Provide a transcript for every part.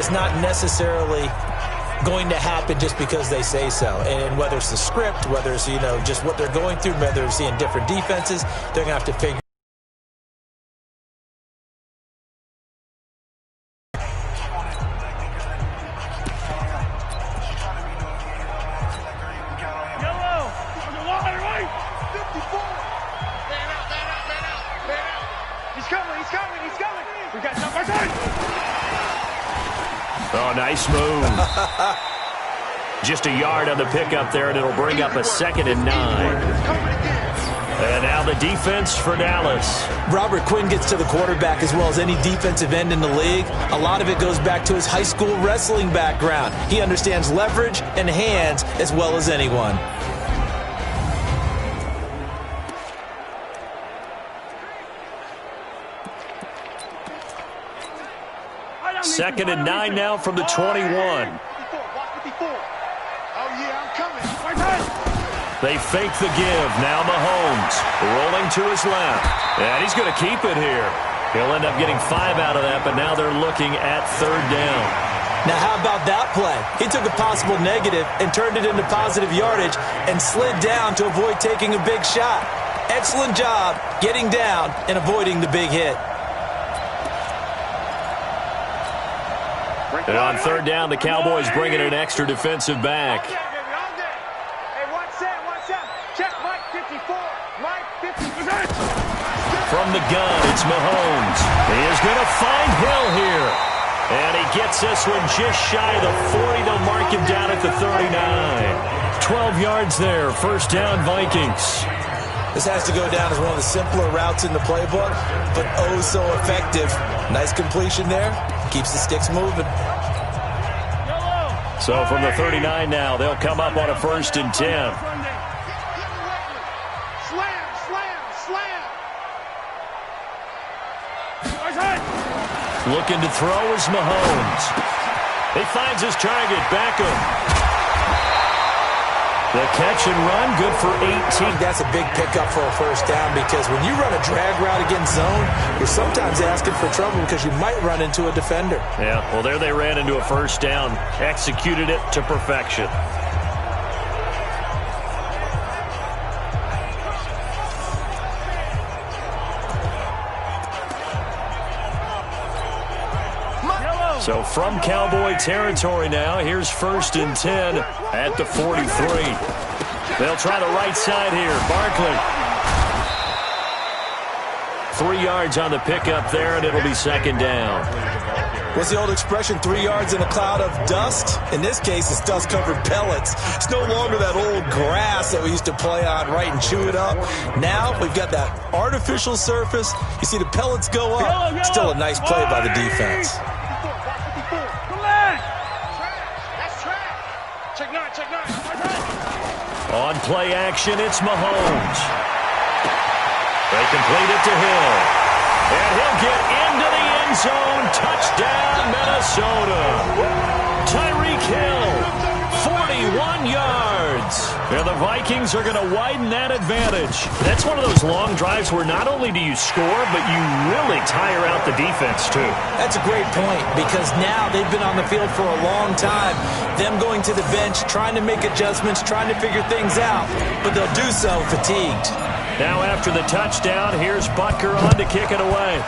It's not necessarily going to happen just because they say so. And whether it's the script, whether it's, just what they're going through, whether they're seeing different defenses, they're going to have to figure. Oh, nice move. Just a yard on the pickup there, and it'll bring up a 2nd and 9. And now the defense for Dallas. Robert Quinn gets to the quarterback as well as any defensive end in the league. A lot of it goes back to his high school wrestling background. He understands leverage and hands as well as anyone. Second and 9 now from the 21. They fake the give. Now Mahomes rolling to his left. And he's going to keep it here. He'll end up getting 5 out of that, but now they're looking at 3rd down. Now how about that play? He took a possible negative and turned it into positive yardage and slid down to avoid taking a big shot. Excellent job getting down and avoiding the big hit. And on 3rd down, the Cowboys bring in an extra defensive back. From the gun, it's Mahomes. He is going to find Hill here. And he gets this one just shy of the 40. They'll mark him down at the 39. 12 yards there. 1st down, Vikings. This has to go down as one of the simpler routes in the playbook, but oh so effective. Nice completion there. Keeps the sticks moving. So from the 39 now, they'll come up on a 1st and 10. Looking to throw is Mahomes. He finds his target, Beckham. The catch and run, good for 18. That's a big pickup for a 1st down because when you run a drag route against zone, you're sometimes asking for trouble because you might run into a defender. Yeah, well, there they ran into a 1st down. Executed it to perfection. So from Cowboy territory now, here's 1st and 10 at the 43. They'll try the right side here. Barkley. 3 yards on the pickup there, and it'll be 2nd down. What's the old expression, 3 yards in a cloud of dust? In this case, it's dust-covered pellets. It's no longer that old grass that we used to play on, right, and chew it up. Now we've got that artificial surface. You see the pellets go up. Still a nice play by the defense. On play action, it's Mahomes. They complete it to Hill. And he'll get into the end zone. Touchdown, Minnesota. Tyreek Hill, 41 yards. And the Vikings are going to widen that advantage. That's one of those long drives where not only do you score, but you really tire out the defense, too. That's a great point because now they've been on the field for a long time. Them going to the bench, trying to make adjustments, trying to figure things out, but they'll do so fatigued. Now after the touchdown, here's Butker on to kick it away.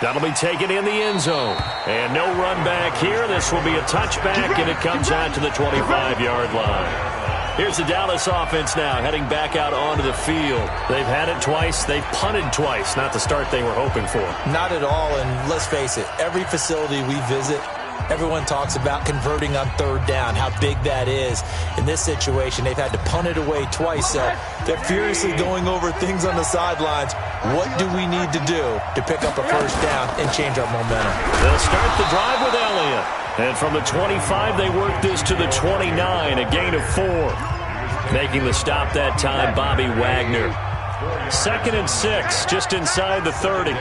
That'll be taken in the end zone. And no run back here. This will be a touchback, and it comes out to the 25-yard line. Here's the Dallas offense now, heading back out onto the field. They've had it twice. They've punted twice. Not the start they were hoping for. Not at all, and let's face it, every facility we visit, everyone talks about converting on 3rd down, how big that is. In this situation, they've had to punt it away twice, so they're furiously going over things on the sidelines. What do we need to do to pick up a 1st down and change our momentum? They'll start the drive with Elliott. And from the 25, they work this to the 29, a gain of 4. Making the stop that time, Bobby Wagner. 2nd and 6, just inside the 30.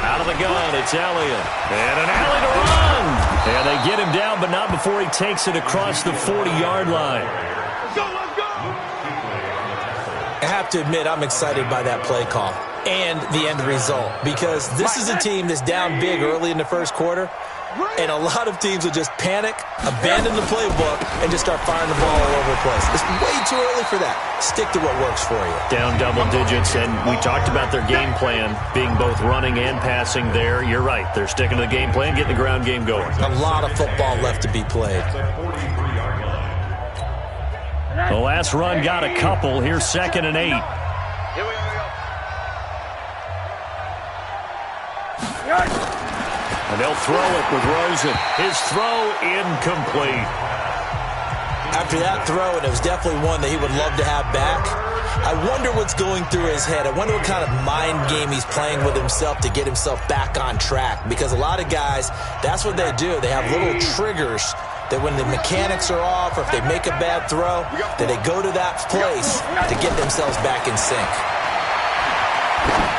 Out of the gun, it's Elliott. And an alley to run. And they get him down, but not before he takes it across the 40-yard line. It have to admit I'm excited by that play call and the end result, because this is a team that's down big early in the first quarter, and a lot of teams will just panic, abandon the playbook, and just start firing the ball all over the place. It's way too early for that. Stick to what works for you. Down double digits, and we talked about their game plan being both running and passing there. You're right. They're sticking to the game plan, getting the ground game going. A lot of football left to be played. The last run got a couple. Here's 2nd and 8. And they'll throw it with Rosen. His throw incomplete. After that throw, and it was definitely one that he would love to have back, I wonder what's going through his head. I wonder what kind of mind game he's playing with himself to get himself back on track. Because a lot of guys, that's what they do. They have little triggers that when the mechanics are off or if they make a bad throw, that they go to that place to get themselves back in sync.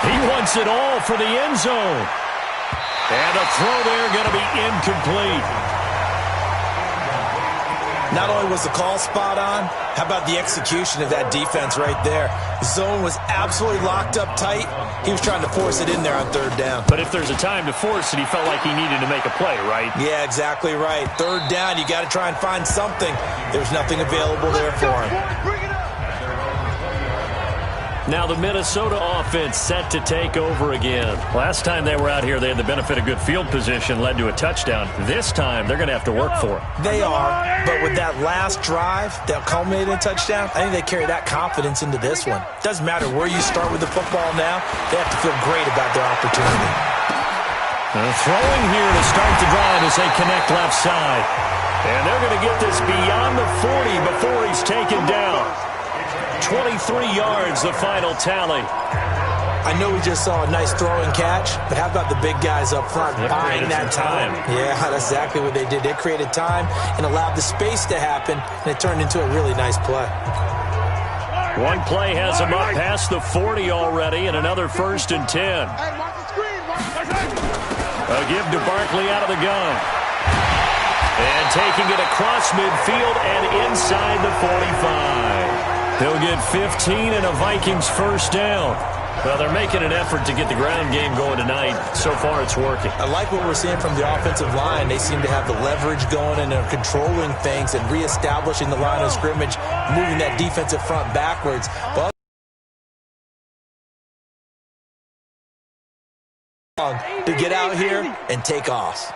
He wants it all for the end zone. And a throw there going to be incomplete. Not only was the call spot on, how about the execution of that defense right there? Zone was absolutely locked up tight. He was trying to force it in there on 3rd down. But if there's a time to force it, he felt like he needed to make a play, right? Yeah, exactly right. 3rd down, you got to try and find something. There's nothing available there for him. Now the Minnesota offense set to take over again. Last time they were out here, they had the benefit of good field position, led to a touchdown. This time, they're going to have to work for it. They are, but with that last drive that culminated in a touchdown, I think they carry that confidence into this one. Doesn't matter where you start with the football now, they have to feel great about their opportunity. Throwing here to start the drive as they connect left side. And they're going to get this beyond the 40 before he's taken down. 23 yards, the final tally. I know we just saw a nice throw and catch, but how about the big guys up front buying that time? Yeah, that's exactly what they did. They created time and allowed the space to happen, and it turned into a really nice play. One play has him up past the 40 already, and another 1st and 10. A give to Barkley out of the gun. And taking it across midfield and inside the 45. He'll get 15 and a Vikings 1st down. Well, they're making an effort to get the ground game going tonight. So far, it's working. I like what we're seeing from the offensive line. They seem to have the leverage going, and they're controlling things and reestablishing the line of scrimmage, moving that defensive front backwards. But to get out here and take off.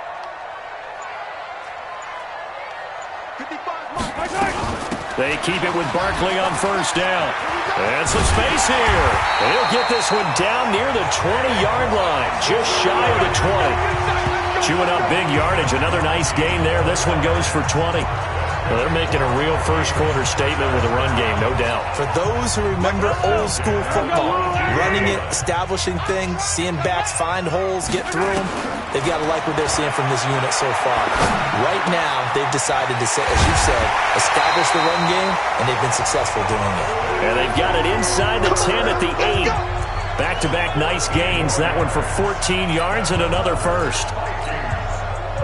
They keep it with Barkley on 1st down. And some space here. He'll get this one down near the 20-yard line, just shy of the 20. Chewing up big yardage. Another nice gain there. This one goes for 20. Well, they're making a real first-quarter statement with a run game, no doubt. For those who remember old-school football, running it, establishing things, seeing backs find holes, get through them, they've got to like what they're seeing from this unit so far. Right now, they've decided to, as you said, establish the run game, and they've been successful doing it. And they've got it inside the 10 at the 8. Back-to-back nice gains. That one for 14 yards and another 1st.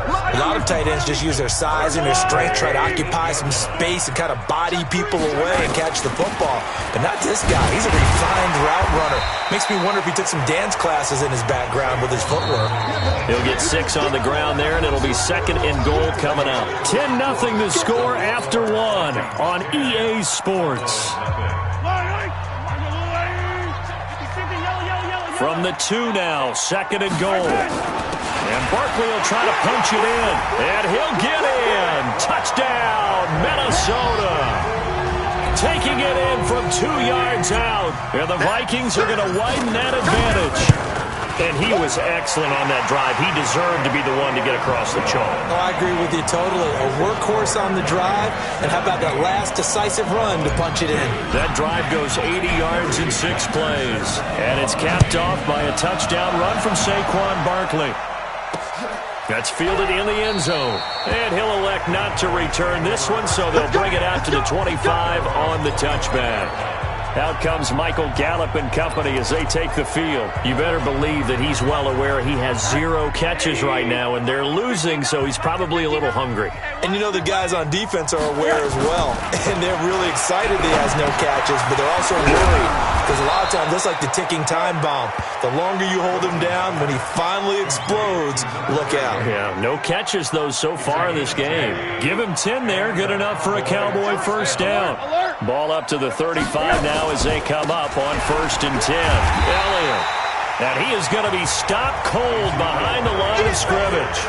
A lot of tight ends just use their size and their strength, try to occupy some space and kind of body people away and catch the football. But not this guy. He's a refined route runner. Makes me wonder if he took some dance classes in his background with his footwork. He'll get 6 on the ground there, and it'll be 2nd and goal coming up. 10-0 the score after 1 on EA Sports. From the 2 now, 2nd and goal. And Barkley will try to punch it in. And he'll get in. Touchdown, Minnesota. Taking it in from 2 yards out. And the Vikings are going to widen that advantage. And he was excellent on that drive. He deserved to be the one to get across the chalk. Oh, I agree with you totally. A workhorse on the drive. And how about that last decisive run to punch it in? That drive goes 80 yards in 6 plays. And it's capped off by a touchdown run from Saquon Barkley. That's fielded in the end zone. And he'll elect not to return this one, so they'll bring it out to the 25 on the touchback. Out comes Michael Gallup and company as they take the field. You better believe that he's well aware he has 0 catches right now, and they're losing, so he's probably a little hungry. And you know the guys on defense are aware as well. And they're really excited he has no catches, but they're also worried. Because a lot of times, that's like the ticking time bomb. The longer you hold him down, when he finally explodes, look out. Yeah, no catches, though, so far in this game. Give him 10 there. Good enough for a Cowboy first down. Ball up to the 35 now as they come up on 1st and 10. Elliott. And he is going to be stopped cold behind the line of scrimmage.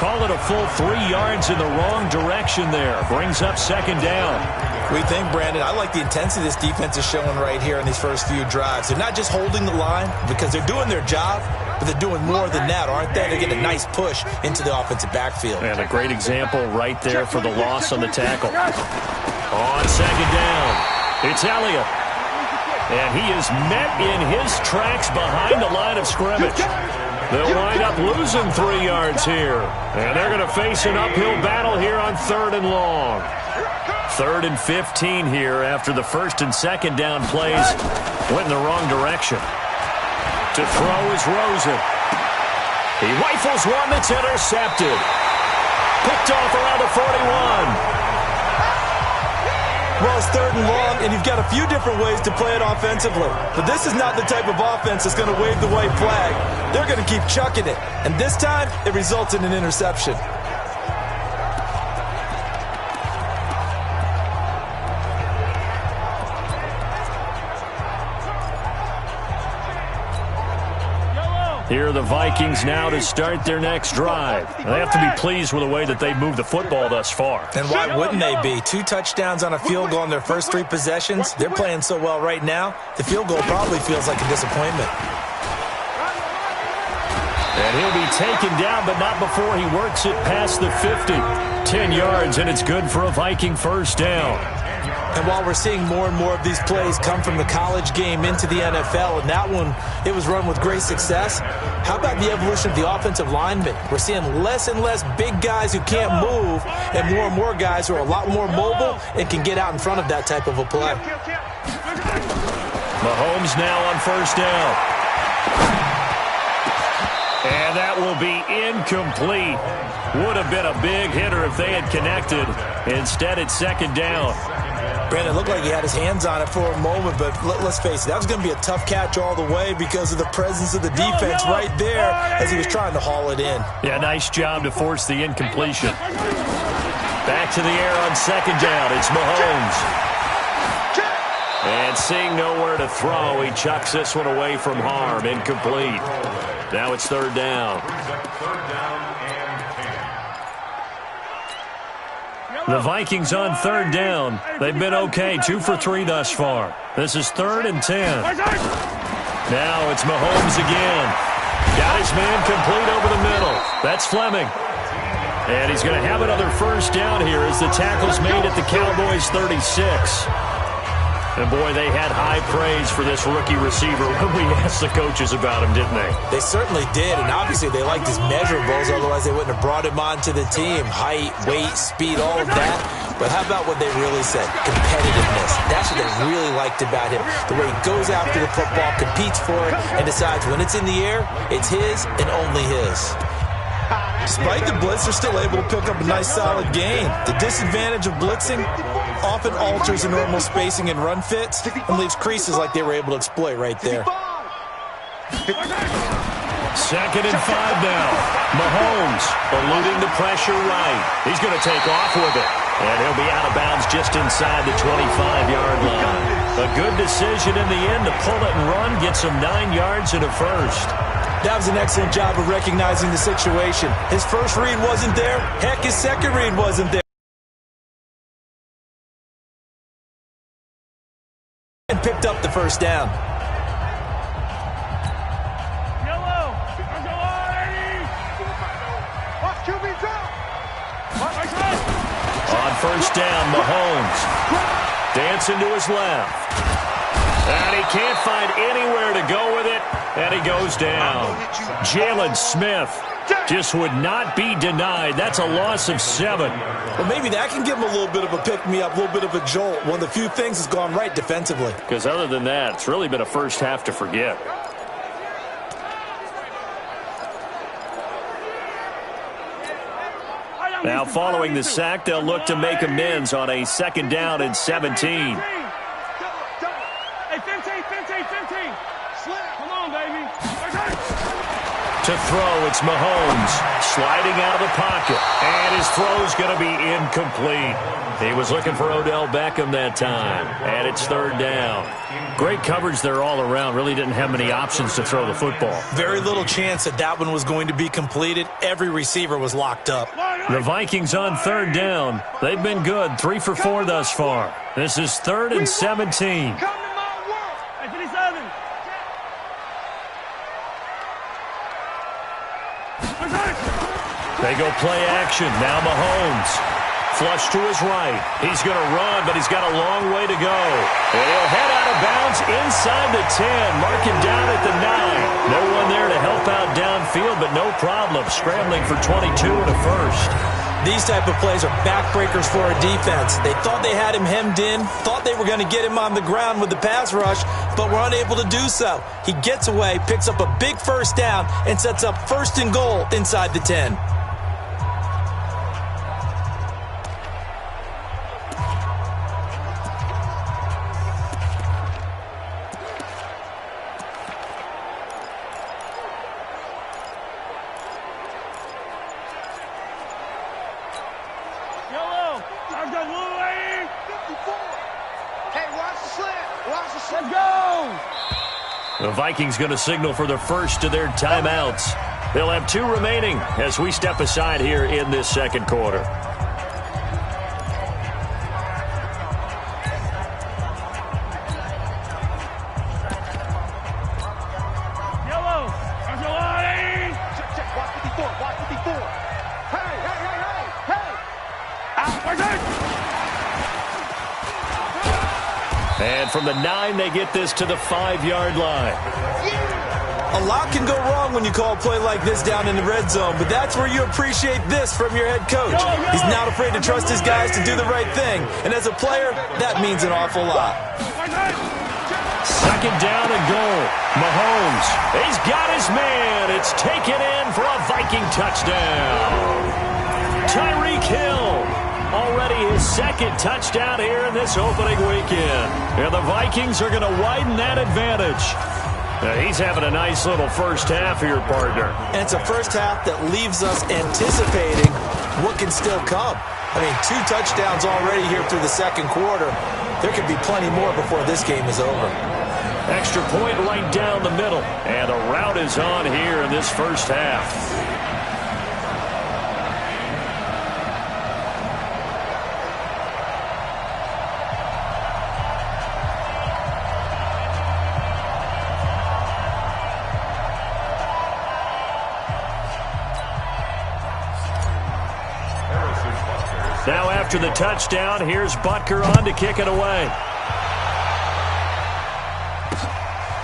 Call it a full 3 yards in the wrong direction there. Brings up 2nd down. We think, Brandon, I like the intensity this defense is showing right here in these first few drives. They're not just holding the line because they're doing their job, but they're doing more than that, aren't they? They're getting a nice push into the offensive backfield. And a great example right there for the loss on the tackle. On 2nd down, it's Elliott. And he is met in his tracks behind the line of scrimmage. They'll wind up losing 3 yards here. And they're going to face an uphill battle here on 3rd and long. 3rd and 15 here after the 1st and 2nd down plays went in the wrong direction. To throw is Rosen. He rifles one that's intercepted. Picked off around the 41. Well, it's 3rd and long, and you've got a few different ways to play it offensively. But this is not the type of offense that's going to wave the white flag. They're going to keep chucking it. And this time, it results in an interception. Here are the Vikings now to start their next drive. They have to be pleased with the way that they've moved the football thus far. And why wouldn't they be? 2 touchdowns on a field goal in their first 3 possessions. They're playing so well right now, the field goal probably feels like a disappointment. And he'll be taken down, but not before he works it past the 50. 10 yards, and it's good for a Viking first down. And while we're seeing more and more of these plays come from the college game into the NFL, and that one, it was run with great success, how about the evolution of the offensive linemen? We're seeing less and less big guys who can't move and more guys who are a lot more mobile and can get out in front of that type of a play. Mahomes now on first down. And that will be incomplete. Would have been a big hitter if they had connected. Instead, it's 2nd down. Brandon, it looked like he had his hands on it for a moment, but let's face it, that was going to be a tough catch all the way because of the presence of the defense right there as he was trying to haul it in. Yeah, nice job to force the incompletion. Back to the air on 2nd down. It's Mahomes. And seeing nowhere to throw, he chucks this one away from harm. Incomplete. Now it's 3rd down. The Vikings on 3rd down. They've been okay, 2 for 3 thus far. This is 3rd and 10. Now it's Mahomes again. Got his man complete over the middle. That's Fleming. And he's going to have another first down here as the tackle's made at the Cowboys' 36. And, boy, they had high praise for this rookie receiver when we asked the coaches about him, didn't they? They certainly did, and obviously they liked his measurables, otherwise they wouldn't have brought him onto the team. Height, weight, speed, all of that. But how about what they really said? Competitiveness. That's what they really liked about him. The way he goes after the football, competes for it, and decides when it's in the air, it's his and only his. Despite the blitz, they're still able to pick up a nice, solid gain. The disadvantage of blitzing often alters the normal spacing and run fits and leaves creases like they were able to exploit right there. 2nd and 5 now. Mahomes eluding the pressure right. He's going to take off with it. And he'll be out of bounds just inside the 25-yard line. A good decision in the end to pull it and run, get some 9 yards and a first. That was an excellent job of recognizing the situation. His first read wasn't there. Heck, his second read wasn't there. And picked up the first down. On first down, Mahomes dancing to his left. And he can't find anywhere to go with it, and he goes down. Jalen Smith just would not be denied. That's a loss of 7. Well, maybe that can give him a little bit of a pick-me-up, a little bit of a jolt. One of the few things that's gone right defensively. Because other than that, it's really been a first half to forget. Now, following the sack, they'll look to make amends on a 2nd down and 17. Hey, 15. Come on, baby. To throw, it's Mahomes sliding out of the pocket, and his throw's going to be incomplete. He was looking for Odell Beckham that time, and it's 3rd down. Great coverage there all around. Really didn't have many options to throw the football. Very little chance that one was going to be completed. Every receiver was locked up. The Vikings on 3rd down. They've been good, 3 for 4 thus far. This is 3rd and 17. They go play action. Now Mahomes. Flush to his right. He's going to run, but he's got a long way to go. And he'll head out of bounds inside the 10. Mark him down at the 9. No one there to help out downfield, but no problem. Scrambling for 22 and a first. These type of plays are backbreakers for a defense. They thought they had him hemmed in, thought they were going to get him on the ground with the pass rush, but were unable to do so. He gets away, picks up a big 1st down, and sets up 1st and goal inside the 10. The Vikings going to signal for the first of their timeouts. They'll have 2 remaining as we step aside here in this 2nd quarter. And from the 9, they get this to the 5-yard line. A lot can go wrong when you call a play like this down in the red zone, but that's where you appreciate this from your head coach. He's not afraid to trust his guys to do the right thing, and as a player, that means an awful lot. 2nd down and goal. Mahomes, he's got his man. It's taken in for a Viking touchdown. Tyreek Hill. Already his 2nd touchdown here in this opening weekend. And the Vikings are going to widen that advantage. Now, he's having a nice little first half here, partner. And it's a first half that leaves us anticipating what can still come. I mean, 2 touchdowns already here through the 2nd quarter. There could be plenty more before this game is over. Extra point right down the middle. And the route is on here in this first half. Now after the touchdown, here's Butker on to kick it away.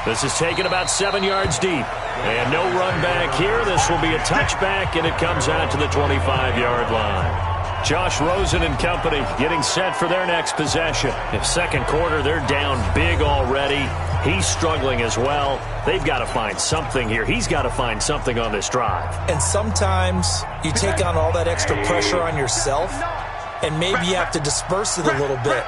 This is taken about 7 yards deep. And no run back here. This will be a touchback, and it comes out to the 25-yard line. Josh Rosen and company getting set for their next possession. In 2nd quarter, they're down big already. He's struggling as well. They've got to find something here. He's got to find something on this drive. And sometimes you take on all that extra pressure on yourself, and maybe you have to disperse it a little bit.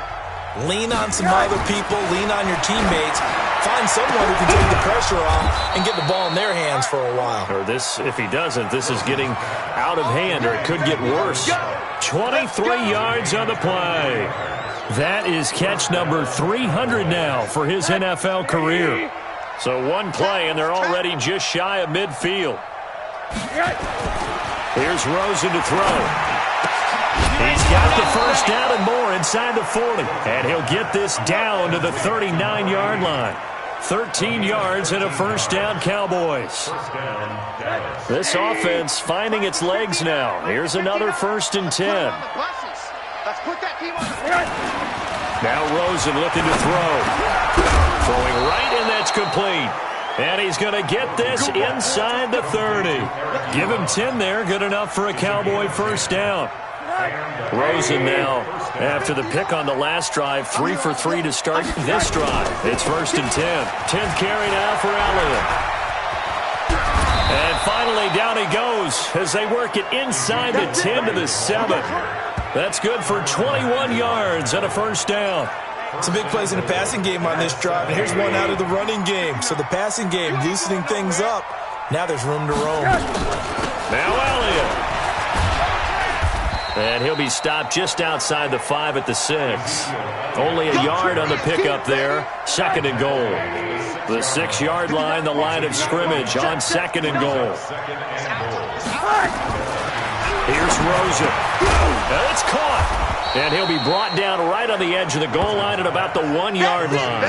Lean on some other people, lean on your teammates, find someone who can take the pressure off and get the ball in their hands for a while. Or this, if he doesn't, this is getting out of hand, or it could get worse. 23 yards on the play. That is catch number 300 now for his NFL career. So 1 play, and they're already just shy of midfield. Here's Rosen to throw. He's got the first down and more inside the 40. And he'll get this down to the 39-yard line. 13 yards and a first down, Cowboys. This offense finding its legs now. Here's another 1st and 10. Now Rosen looking to throw. Throwing right, and that's complete. And he's going to get this inside the 30. Give him 10 there. Good enough for a Cowboy first down. Rosen now, after the pick on the last drive, 3 for 3 to start this drive. It's 1st and 10. 10th carry now for Elliott. And finally, down he goes as they work it inside the 10 to the 7. That's good for 21 yards and a first down. Some big plays in the passing game on this drive, and here's one out of the running game. So the passing game loosening things up. Now there's room to roam. Now Elliott. And he'll be stopped just outside the 5 at the 6. Only a yard on the pickup there. 2nd and goal. The 6-yard line, the line of scrimmage on 2nd and goal. Here's Rosen. And it's caught. And he'll be brought down right on the edge of the goal line at about the 1-yard line.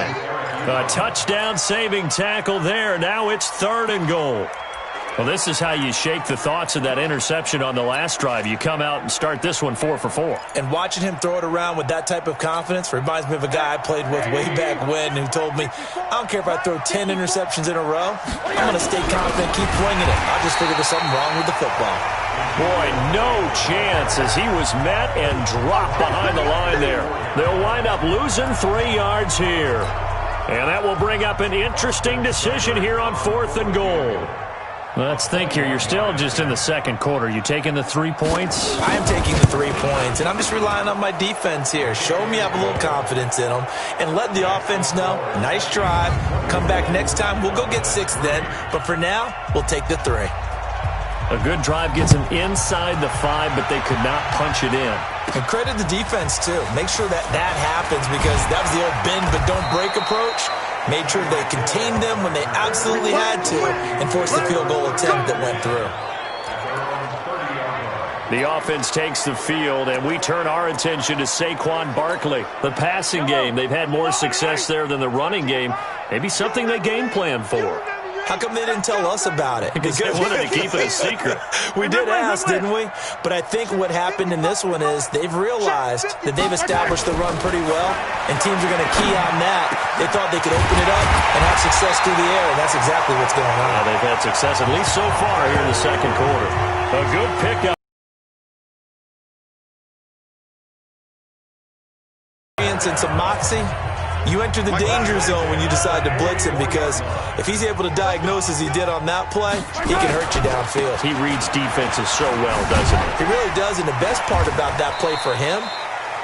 A touchdown-saving tackle there. Now it's 3rd and goal. Well, this is how you shake the thoughts of that interception on the last drive. You come out and start this one 4 for 4. And watching him throw it around with that type of confidence reminds me of a guy I played with way back when who told me, I don't care if I throw 10 interceptions in a row. I'm going to stay confident, keep winging it. I just figured there's something wrong with the football. Boy, no chance as he was met and dropped behind the line there. They'll wind up losing 3 yards here. And that will bring up an interesting decision here on 4th and goal. Let's think here. You're still just in the 2nd quarter. You taking the 3 points? I am taking the 3 points, and I'm just relying on my defense here. Show me I have a little confidence in them, and let the offense know, nice drive. Come back next time. We'll go get 6 then, but for now, we'll take the 3. A good drive gets them inside the 5, but they could not punch it in. And credit the defense, too. Make sure that happens because that was the old bend but don't break approach. Made sure they contained them when they absolutely had to and forced the field goal attempt that went through. The offense takes the field, and we turn our attention to Saquon Barkley. The passing game, they've had more success there than the running game. Maybe something they game plan for. How come they didn't tell us about it? Because they wanted to keep it a secret. We did ask, didn't we? But I think what happened in this one is they've realized that they've established the run pretty well, and teams are going to key on that. They thought they could open it up and have success through the air, and that's exactly what's going on. They've had success, at least so far, here in the 2nd quarter. A good pickup. And some moxie. You enter the danger zone when you decide to blitz him because if he's able to diagnose as he did on that play, he can hurt you downfield. He reads defenses so well, doesn't he? He really does, and the best part about that play for him,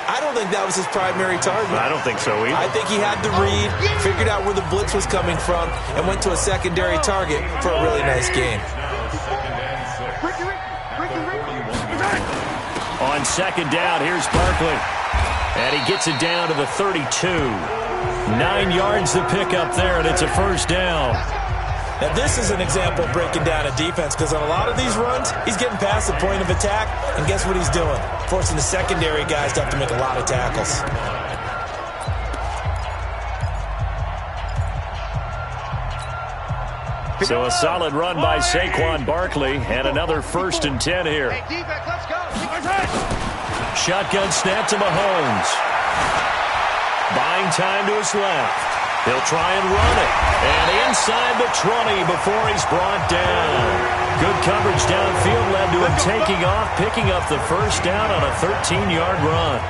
I don't think that was his primary target. I don't think so either. I think he had the read, figured out where the blitz was coming from, and went to a secondary target for a really nice gain. On 2nd down, here's Barkley. And he gets it down to the 32. 9 yards to pick up there, and it's a first down. Now, this is an example of breaking down a defense because on a lot of these runs, he's getting past the point of attack, and guess what he's doing? Forcing the secondary guys to have to make a lot of tackles. So a solid run by Saquon Barkley, and another 1st and 10 here. Hey, defense, let's go. Shotgun snap to Mahomes. Buying time to his left. He'll try and run it. And inside the 20 before he's brought down. Good coverage downfield led to him taking off, picking up the first down on a 13-yard run.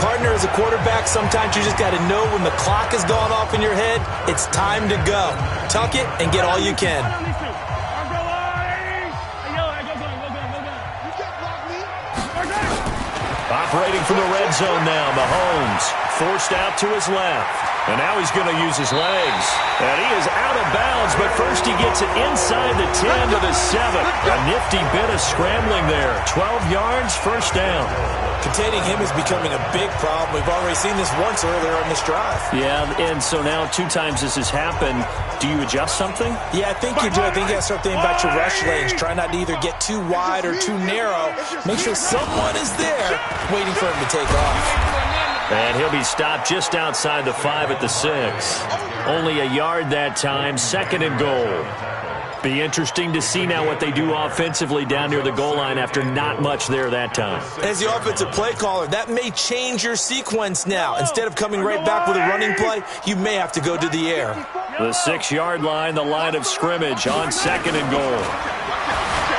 Partner, as a quarterback, sometimes you just got to know when the clock has gone off in your head, it's time to go. Tuck it and get all you can. Operating from the red zone now, Mahomes forced out to his left. And now he's going to use his legs. And he is out of bounds, but first he gets it inside the 10 to the 7. A nifty bit of scrambling there. 12 yards, first down. Containing him is becoming a big problem. We've already seen this once earlier on this drive. Yeah, and so now 2 times this has happened. Do you adjust something? Yeah, I think you do. I think you got to start thinking about your rush lanes. Try not to either get too wide or too narrow. Make sure someone is there waiting for him to take off. And he'll be stopped just outside the 5 at the 6. Only a yard that time, 2nd and goal. Be interesting to see now what they do offensively down near the goal line after not much there that time. As the offensive play caller, that may change your sequence now. Instead of coming right back with a running play, you may have to go to the air. The 6-yard line, the line of scrimmage on 2nd and goal.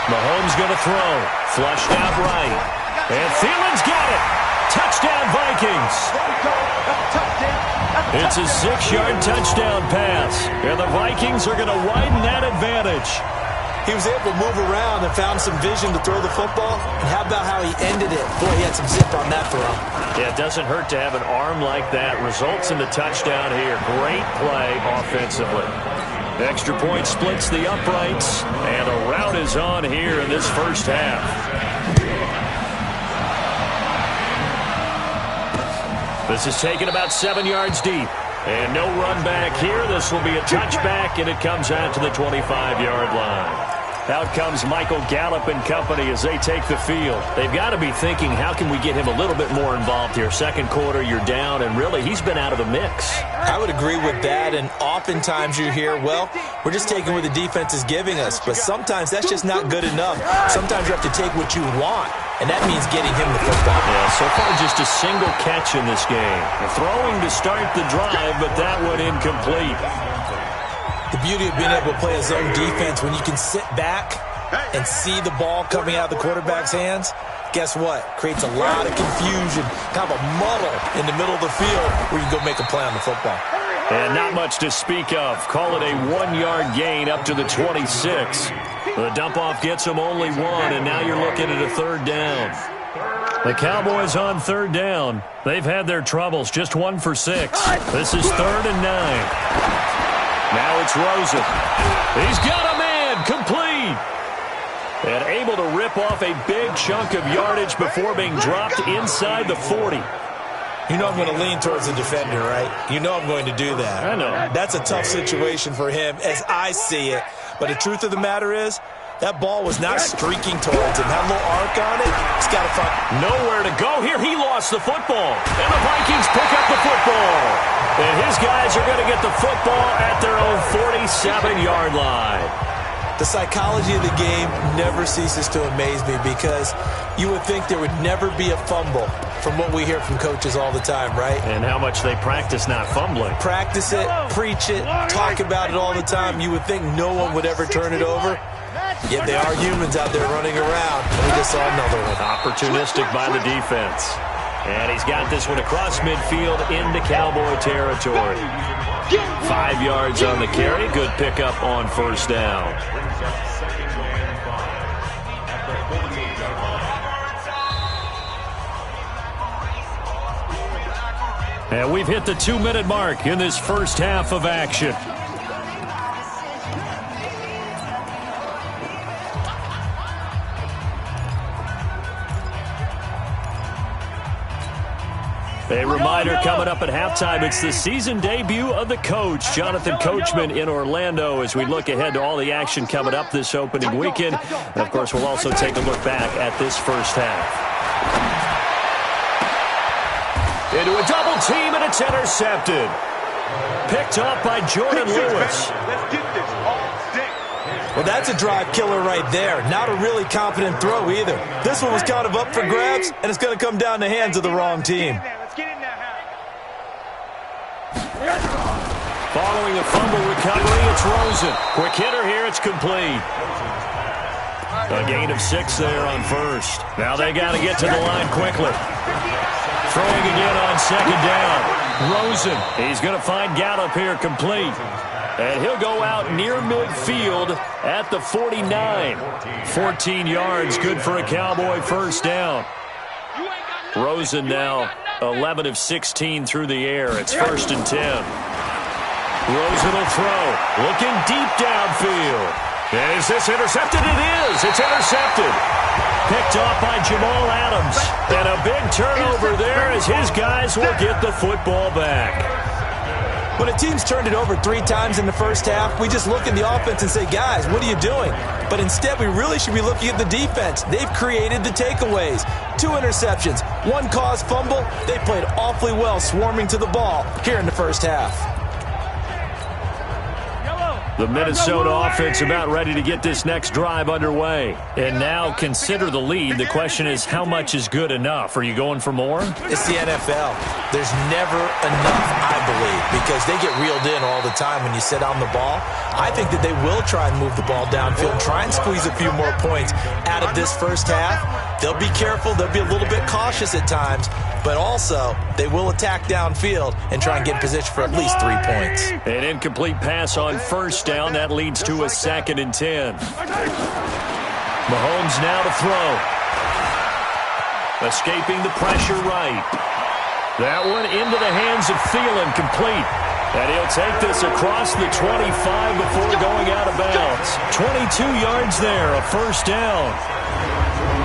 Mahomes going to throw. Flushed out right. And Thielen's got it. Touchdown, Vikings. It's a 6-yard touchdown pass. And the Vikings are going to widen that advantage. He was able to move around and found some vision to throw the football. And how about how he ended it? Boy, he had some zip on that throw. Yeah, it doesn't hurt to have an arm like that. Results in the touchdown here. Great play offensively. Extra point splits the uprights. And a rout is on here in this first half. This is taken about 7 yards deep. And no run back here. This will be a touchback, and it comes out to the 25-yard line. Out comes Michael Gallup and company as they take the field. They've got to be thinking, how can we get him a little bit more involved here? Second quarter, you're down, and really, he's been out of the mix. I would agree with that, and oftentimes you hear, well, we're just taking what the defense is giving us. But sometimes that's just not good enough. Sometimes you have to take what you want, and that means getting him the football. Yeah, so far just a single catch in this game. Throwing to start the drive, but that one incomplete. The beauty of being able to play a zone defense, when you can sit back and see the ball coming out of the quarterback's hands, guess what? Creates a lot of confusion, kind of a muddle in the middle of the field where you can go make a play on the football. And not much to speak of. Call it a 1-yard gain up to the 26. The dump-off gets them only one, and now you're looking at a 3rd down. The Cowboys on 3rd down. They've had their troubles, just 1 for 6. This is 3rd and 9. Now it's Rosen. He's got a man, complete. And able to rip off a big chunk of yardage before being dropped inside the 40. You know I'm going to lean towards the defender, right? You know I'm going to do that. I know. That's a tough situation for him as I see it. But the truth of the matter is, that ball was not streaking towards him. Had a little arc on it. He's got to find nowhere to go here. He lost the football. And the Vikings pick up the football. And his guys are going to get the football at their own 47-yard line. The psychology of the game never ceases to amaze me because you would think there would never be a fumble from what we hear from coaches all the time, right? And how much they practice not fumbling. Practice it, preach it, talk about it all the time. You would think no one would ever turn it over. Yet they are humans out there running around. And we just saw another one. Opportunistic by the defense. And he's got this one across midfield into Cowboy territory. 5 yards on the carry. Good pickup on 1st down. And we've hit the 2-minute mark in this first half of action. A reminder coming up at halftime, it's the season debut of the coach, Jonathan Coachman in Orlando, as we look ahead to all the action coming up this opening weekend. And, of course, we'll also take a look back at this first half. Into a double team, and it's intercepted. Picked up by Jordan Lewis. Well, that's a drive killer right there. Not a really confident throw either. This one was kind of up for grabs, and it's going to come down the hands of the wrong team. Following a fumble recovery, it's Rosen. Quick hitter here, it's complete. A gain of 6 there on 1st. Now they got to get to the line quickly. Throwing again on 2nd down. Rosen, he's going to find Gallup here, complete. And he'll go out near midfield at the 49. 14 yards, good for a Cowboy 1st down. Rosen now 11 of 16 through the air. It's 1st and 10. Rosen will throw. Looking deep downfield. Is this intercepted? It is. It's intercepted. Picked off by Jamal Adams. And a big turnover there as his guys will get the football back. When a team's turned it over 3 times in the first half, we just look at the offense and say, guys, what are you doing? But instead, we really should be looking at the defense. They've created the takeaways. 2 interceptions, 1 caused fumble. They played awfully well swarming to the ball here in the first half. The Minnesota offense about ready to get this next drive underway. And now consider the lead. The question is, how much is good enough? Are you going for more? It's the NFL. There's never enough, I believe, because they get reeled in all the time when you sit on the ball. I think that they will try and move the ball downfield, try and squeeze a few more points out of this first half. They'll be careful. They'll be a little bit cautious at times, but also they will attack downfield and try and get in position for at least 3 points. An incomplete pass on first down. That leads to a 2nd and 10. Mahomes now to throw. Escaping the pressure right. That one into the hands of Thielen, complete. And he'll take this across the 25 before going out of bounds. 22 yards there, a first down.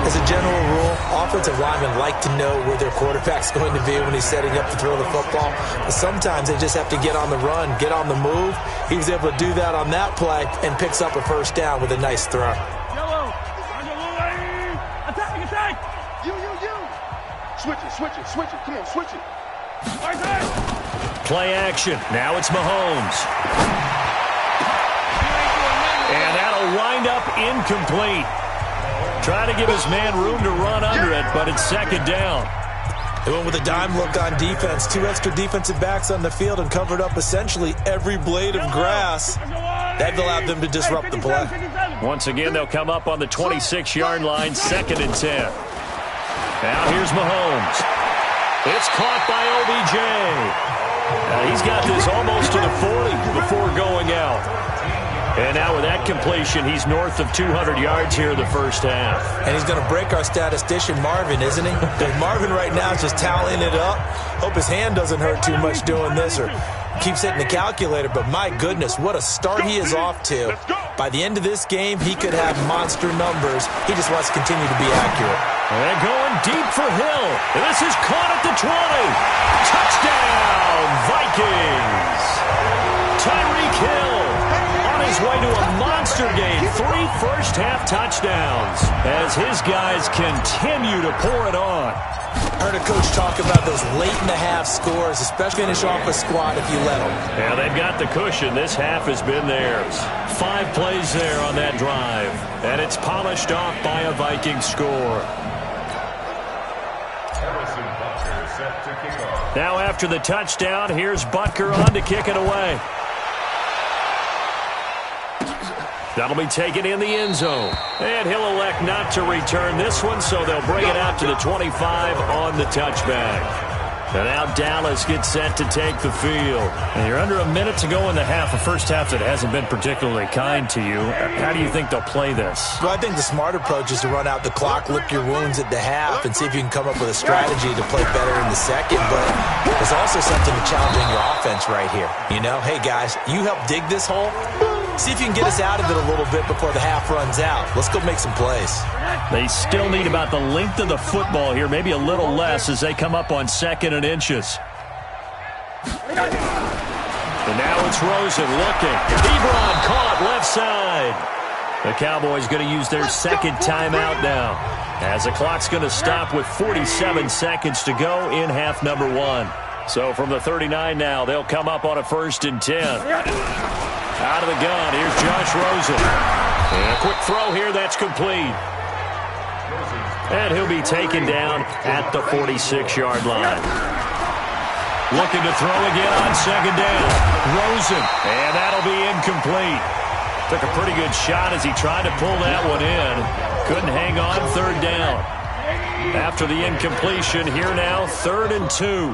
As a general rule, offensive linemen like to know where their quarterback's going to be when he's setting up to throw the football. But sometimes they just have to get on the run, get on the move. He was able to do that on that play and picks up a first down with a nice throw. Yellow. Attack, attack. You. Switch it. Come on, switch it. Right there. Play action. Now it's Mahomes. And that'll wind up incomplete. Trying to give his man room to run under it, but it's 2nd down. They went with a dime look on defense. 2 extra defensive backs on the field and covered up essentially every blade of grass. That allowed them to disrupt the play. Once again, they'll come up on the 26-yard line, 2nd and 10. Now here's Mahomes. It's caught by OBJ. He's got this almost to the 40 before going out. And now with that completion, he's north of 200 yards here in the first half. And he's going to break our statistician, Marvin, isn't he? Marvin right now is just tallying it up. Hope his hand doesn't hurt too much doing this or keeps hitting the calculator. But my goodness, what a start he is off to. By the end of this game, he could have monster numbers. He just wants to continue to be accurate. And going deep for Hill. And this is caught at the 20. Touchdown, Vikings. Tyreek Hill. His way to a monster game. 3 first-half touchdowns as his guys continue to pour it on. Heard a coach talk about those late-in-the-half scores, especially finish off a squad if you let them. Yeah, they've got the cushion. This half has been theirs. 5 plays there on that drive, and it's polished off by a Viking score. Now after the touchdown, here's Butker on to kick it away. That'll be taken in the end zone. And he'll elect not to return this one, so they'll bring it out to the 25 on the touchback. And now Dallas gets set to take the field. And you're under a minute to go in the half, a first half that hasn't been particularly kind to you. How do you think they'll play this? Well, I think the smart approach is to run out the clock, lick your wounds at the half, and see if you can come up with a strategy to play better in the second. But there's also something to challenging your offense right here. You know, hey, guys, you help dig this hole. See if you can get us out of it a little bit before the half runs out. Let's go make some plays. They still need about the length of the football here, maybe a little less as they come up on 2nd and inches. And now it's Rosen looking. Ebron caught left side. The Cowboys going to use their 2nd timeout now, as the clock's going to stop with 47 seconds to go in half number 1. So from the 39 now, they'll come up on a 1st and 10. Out of the gun, here's Josh Rosen. And a quick throw here, that's complete. And he'll be taken down at the 46-yard line. Looking to throw again on 2nd down. Rosen, and that'll be incomplete. Took a pretty good shot as he tried to pull that one in. Couldn't hang on 3rd down. After the incompletion, here now, 3rd and 2.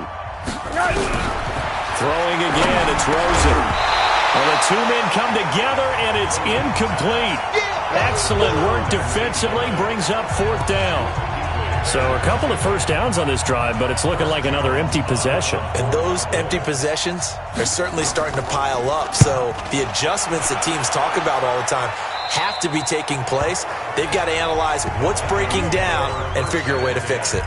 Throwing again, it's Rosen. Well, the 2 men come together, and it's incomplete. Excellent work defensively, brings up 4th down. So a couple of first downs on this drive, but it's looking like another empty possession. And those empty possessions are certainly starting to pile up. So the adjustments that teams talk about all the time have to be taking place. They've got to analyze what's breaking down and figure a way to fix it.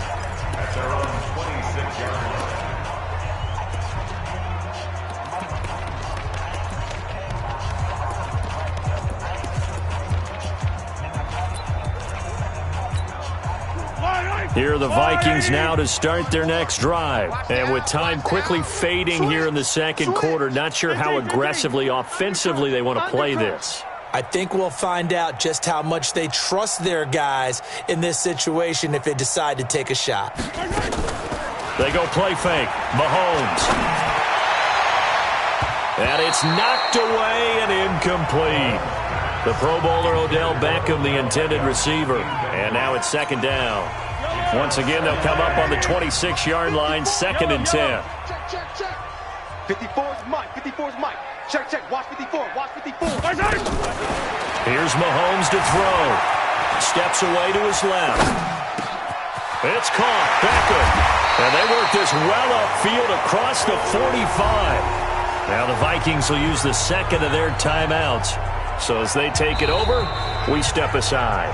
Here are the Vikings now to start their next drive. And with time quickly fading here in the second quarter, not sure how aggressively, offensively they want to play this. I think we'll find out just how much they trust their guys in this situation if they decide to take a shot. They go play fake. Mahomes. And it's knocked away and incomplete. The Pro Bowler Odell Beckham, the intended receiver. And now it's second down. Once again, they'll come up on the 26-yard line, 2nd and 10. Check. 54's Mike. 54's Mike. Check. Watch 54. Watch 54. Here's Mahomes to throw. Steps away to his left. It's caught. Beckham. And they work this well upfield across the 45. Now the Vikings will use the second of their timeouts. So as they take it over, we step aside.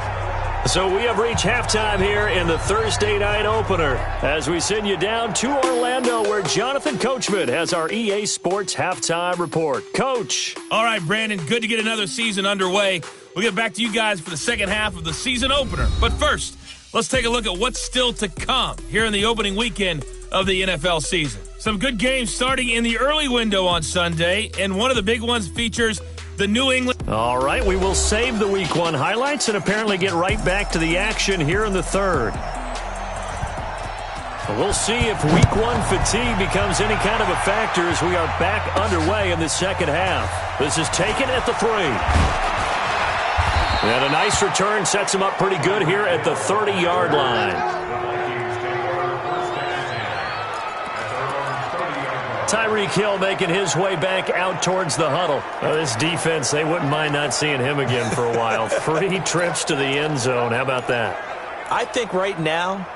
So we have reached halftime here in the Thursday night opener as we send you down to Orlando where Jonathan Coachman has our EA Sports halftime report. Coach. All right, Brandon, good to get another season underway. We'll get back to you guys for the second half of the season opener. But first, let's take a look at what's still to come here in the opening weekend of the NFL season. Some good games starting in the early window on Sunday, and one of the big ones features the New England. All right, we will save the Week 1 highlights and apparently get right back to the action here in the third. We'll see if Week 1 fatigue becomes any kind of a factor as we are back underway in the second half. This is taken at the 3. And a nice return sets him up pretty good here at the 30-yard line. Tyreek Hill making his way back out towards the huddle. This defense, they wouldn't mind not seeing him again for a while. 3 trips to the end zone. How about that? I think right now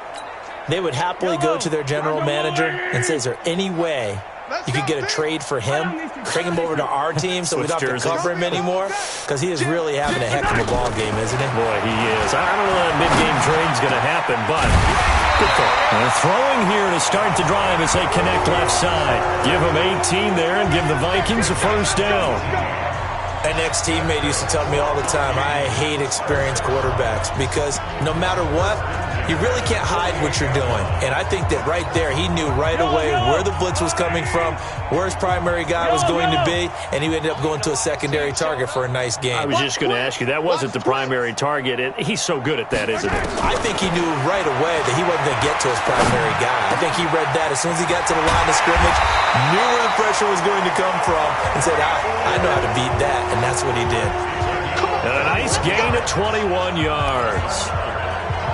they would happily go to their general manager and say, is there any way you could get a trade for him, bring him over to our team so we don't have to cover him anymore? Because he is really having a heck of a ball game, isn't he? Boy, he is. I don't know that mid-game trade's going to happen, but good throw. They're throwing here to start the drive as they connect left side. Give them 18 there and give the Vikings a first down. An ex-teammate used to tell me all the time, I hate experienced quarterbacks because no matter what, you really can't hide what you're doing. And I think that right there, he knew right away where the blitz was coming from, where his primary guy was going to be, and he ended up going to a secondary target for a nice game. I was just going to ask you, that wasn't the primary target. He's so good at that, isn't he? I think he knew right away that he wasn't going to get to his primary guy. I think he read that as soon as he got to the line of scrimmage, knew where the pressure was going to come from, and said, I know how to beat that, and that's what he did. And a nice gain of 21 yards.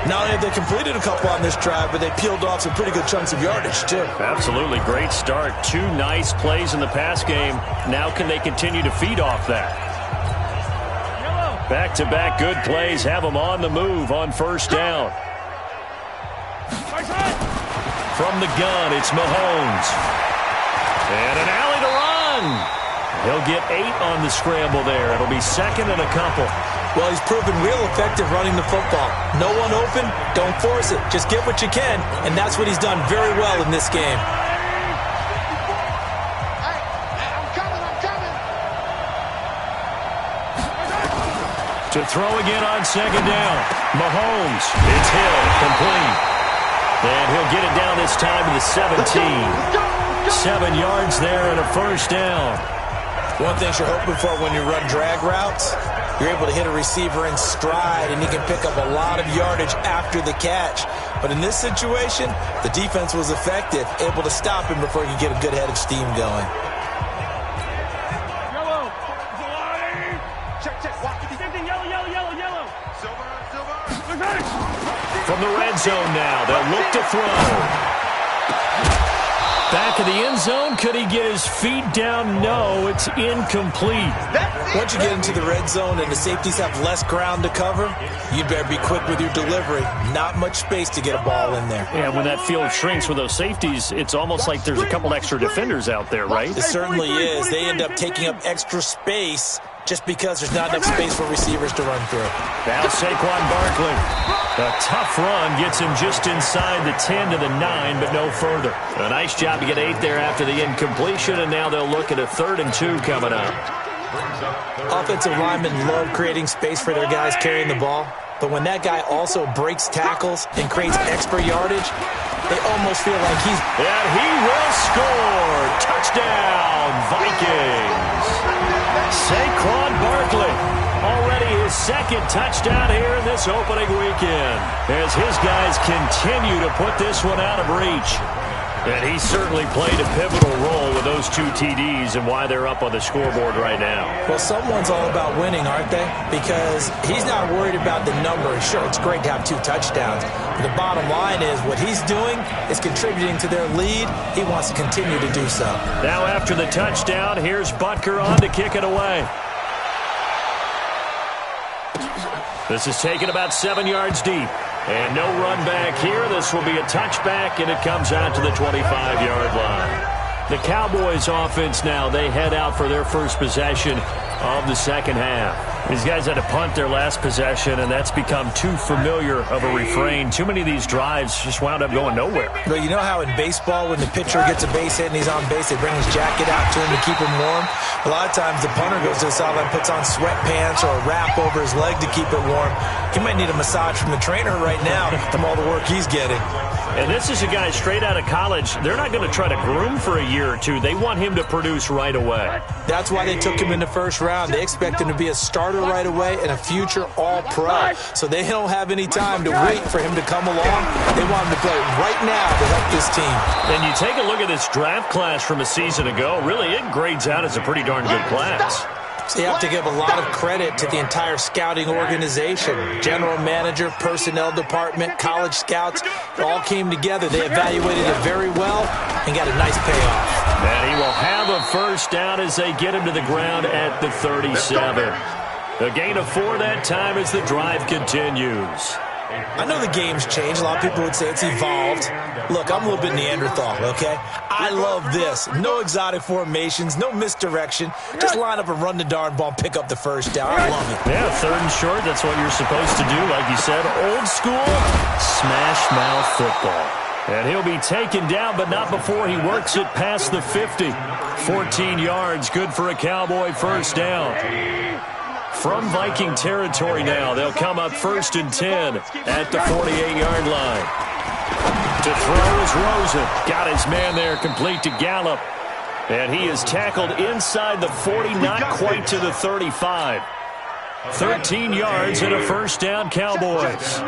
Not only have they completed a couple on this drive, but they peeled off some pretty good chunks of yardage, too. Absolutely. Great start. 2 nice plays in the pass game. Now can they continue to feed off that? Back-to-back good plays have them on the move on first down. From the gun, it's Mahomes. And an alley to run. He'll get 8 on the scramble there. It'll be second and a couple. Well, he's proven real effective running the football. No one open, don't force it. Just get what you can, and that's what he's done very well in this game. I'm coming. To throw again on second down. Mahomes. It's Hill. Complete. And he'll get it down this time to the 17. 7 yards there and a first down. One thing you're hoping for when you run drag routes, you're able to hit a receiver in stride, and he can pick up a lot of yardage after the catch. But in this situation, the defense was effective, able to stop him before he could get a good head of steam going. Yellow. Check. Watch the defense. Yellow. Silver. From the red zone now, they'll look to throw. Back of the end zone, could he get his feet down? No, it's incomplete. Once you get into the red zone and the safeties have less ground to cover, you better be quick with your delivery. Not much space to get a ball in there. Yeah, when that field shrinks with those safeties, it's almost like there's a couple extra defenders out there, right? It certainly is. They end up taking up extra space just because there's not enough space for receivers to run through. Now Saquon Barkley. A tough run gets him just inside the 10 to the 9, but no further. A nice job to get 8 there after the incompletion, and now they'll look at a 3rd and 2 coming up. Offensive linemen love creating space for their guys carrying the ball. but when that guy also breaks tackles and creates extra yardage, they almost feel like he's... And he will score. Touchdown, Vikings. Saquon Barkley, already his second touchdown here in this opening weekend, as his guys continue to put this one out of reach. And he certainly played a pivotal role with those 2 TDs and why they're up on the scoreboard right now. Well, someone's all about winning, aren't they? Because he's not worried about the number. Sure, it's great to have 2 touchdowns. But the bottom line is what he's doing is contributing to their lead. He wants to continue to do so. Now after the touchdown, here's Butker on to kick it away. This is taken about 7 yards deep. And no run back here. This will be a touchback, and it comes out to the 25-yard line. The Cowboys offense now, they head out for their first possession of the second half. These guys had to punt their last possession, and that's become too familiar of a refrain. Too many of these drives just wound up going nowhere. But you know how in baseball, when the pitcher gets a base hit and he's on base, they bring his jacket out to him to keep him warm? A lot of times the punter goes to the sideline, puts on sweatpants or a wrap over his leg to keep it warm. He might need a massage from the trainer right now from all the work he's getting. And this is a guy straight out of college. They're not going to try to groom for a year or two. They want him to produce right away. That's why they took him in the first round. They expect him to be a starter right away and a future all-pro. So they don't have any time to wait for him to come along. They want him to play right now to help this team. And you take a look at this draft class from a season ago. Really, it grades out as a pretty darn good class. So you have to give a lot of credit to the entire scouting organization. General manager, personnel department, college scouts, all came together. They evaluated it very well and got a nice payoff. And he will have a first down as they get him to the ground at the 37. A gain of 4 that time as the drive continues. I know the game's changed. A lot of people would say it's evolved. Look, I'm a little bit Neanderthal, okay? I love this. No exotic formations, no misdirection. Just line up and run the darn ball and pick up the first down. I love it. Yeah, 3rd and short, that's what you're supposed to do. Like you said, old school, smash mouth football. And he'll be taken down, but not before he works it past the 50. 14 yards, good for a Cowboy first down. From Viking territory now, they'll come up 1st and 10 at the 48-yard line. To throw is Rosen. Got his man there, complete to Gallup. And he is tackled inside the 40, not quite to the 35. 13 yards and a first down, Cowboys.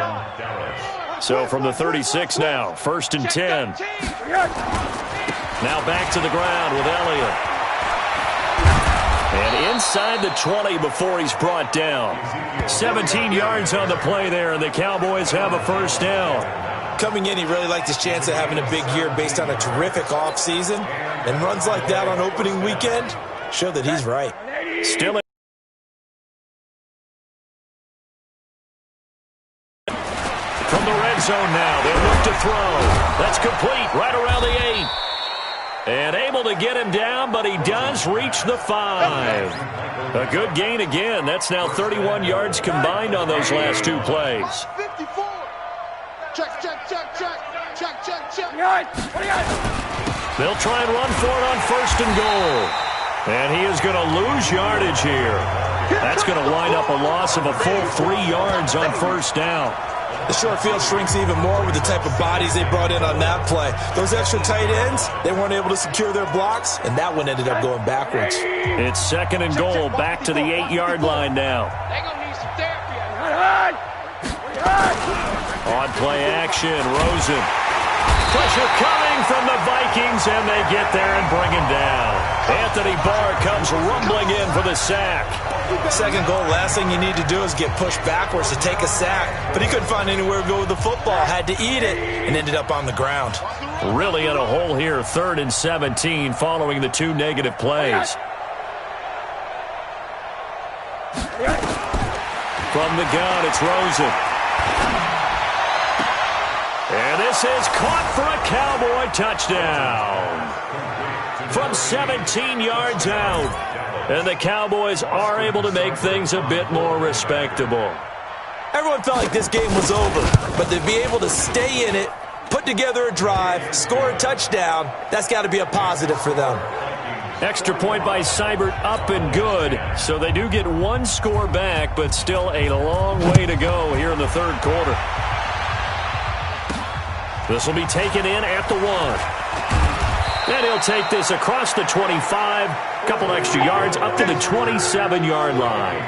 So from the 36 now, 1st and 10. Now back to the ground with Elliott. And inside the 20 before he's brought down. 17 yards on the play there, and the Cowboys have a first down. Coming in, he really liked his chance of having a big year based on a terrific offseason. And runs like that on opening weekend show that he's right. Still from the red zone now, they'll look to throw. That's complete right around the 8. And able to get him down, but he does reach the 5. A good gain again. That's now 31 yards combined on those last 2 plays. 54. Check, check, check, check. Check, check, check. They'll try and run for it on 1st and goal. And he is going to lose yardage here. That's going to wind up a loss of a full 3 yards on 1st down. The short field shrinks even more with the type of bodies they brought in on that play. Those extra tight ends, they weren't able to secure their blocks, and that one ended up going backwards. It's 2nd and goal, back to the 8-yard line now. They're going to need some therapy. On play action, Rosen. Pressure coming from the Vikings, and they get there and bring him down. Anthony Barr comes rumbling in for the sack. 2nd goal, last thing you need to do is get pushed backwards to take a sack. But he couldn't find anywhere to go with the football. Had to eat it and ended up on the ground. Really in a hole here, 3rd and 17 following the 2 negative plays. From the gun, it's Rosen. And this is caught for a Cowboy touchdown. From 17 yards out. And the Cowboys are able to make things a bit more respectable. Everyone felt like this game was over, but to be able to stay in it, put together a drive, score a touchdown, that's got to be a positive for them. Extra point by Seibert, up and good. So they do get one score back, but still a long way to go here in the third quarter. This will be taken in at the 1. And he'll take this across the 25. Couple extra yards up to the 27-yard line.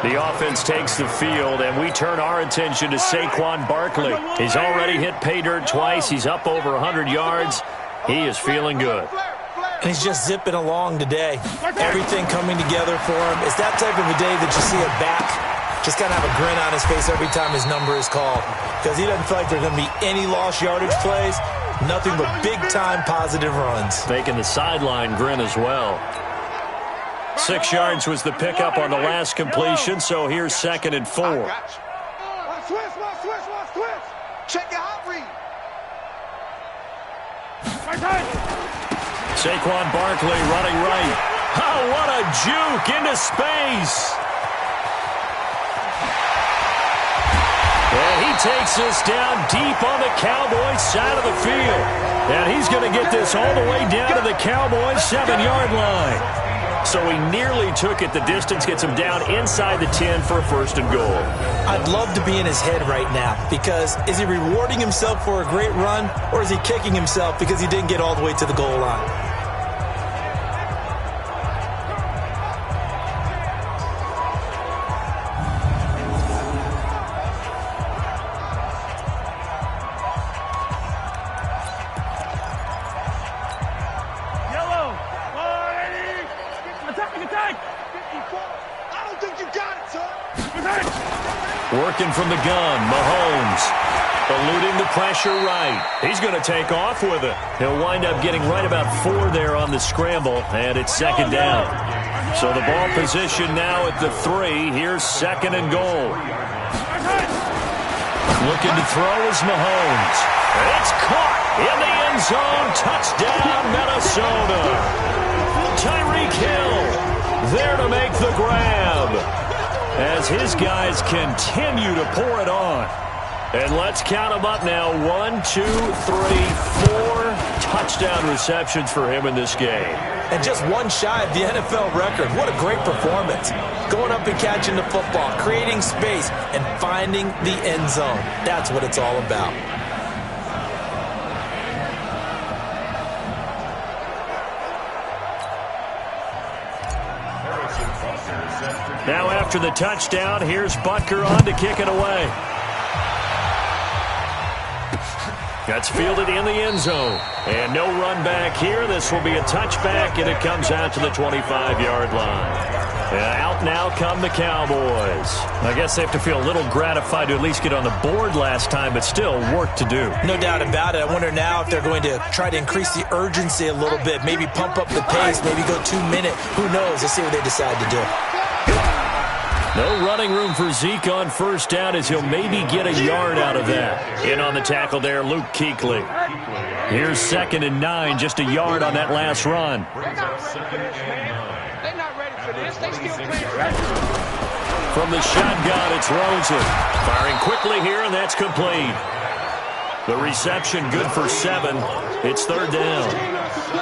The offense takes the field, and we turn our attention to Saquon Barkley. He's already hit pay dirt twice. He's up over 100 yards. He is feeling good. And he's just zipping along today. Everything coming together for him. It's that type of a day that you see a back just kind of have a grin on his face every time his number is called, because he doesn't feel like there's going to be any lost yardage plays. Nothing but big-time positive runs. Making the sideline grin as well. 6 yards was the pickup on the last completion, so here's 2nd and 4. Switch. Check your hot read. Saquon Barkley running right. Oh, what a juke into space. And he takes this down deep on the Cowboys side of the field. And he's going to get this all the way down to the Cowboys 7-yard line. So he nearly took it the distance, gets him down inside the 10 for a 1st and goal. I'd love to be in his head right now, because is he rewarding himself for a great run, or is he kicking himself because he didn't get all the way to the goal line? Working from the gun, Mahomes. Eluding the pressure right. He's going to take off with it. He'll wind up getting right about 4 there on the scramble, and it's 2nd down. So the ball position now at the 3. Here's 2nd and goal. Looking to throw is Mahomes. It's caught in the end zone. Touchdown, Minnesota. Tyreek Hill there to make the grab, as his guys continue to pour it on. And let's count them up now. 1, 2, 3, 4 touchdown receptions for him in this game. And just one shy of the NFL record. What a great performance. Going up and catching the football, creating space, and finding the end zone. That's what it's all about. Now after the touchdown, here's Butker on to kick it away. That's fielded in the end zone. And no run back here. This will be a touchback, and it comes out to the 25-yard line. And out now come the Cowboys. I guess they have to feel a little gratified to at least get on the board last time, but still work to do. No doubt about it. I wonder now if they're going to try to increase the urgency a little bit, maybe pump up the pace, maybe go 2-minute. Who knows? Let's see what they decide to do. No running room for Zeke on 1st down, as he'll maybe get a yard out of that. In on the tackle there, Luke Kuechly. Here's 2nd and 9, just a yard on that last run. They're not ready for this. They still playing. From the shotgun, it's Rosen. Firing quickly here, and that's complete. The reception good for 7. It's 3rd down.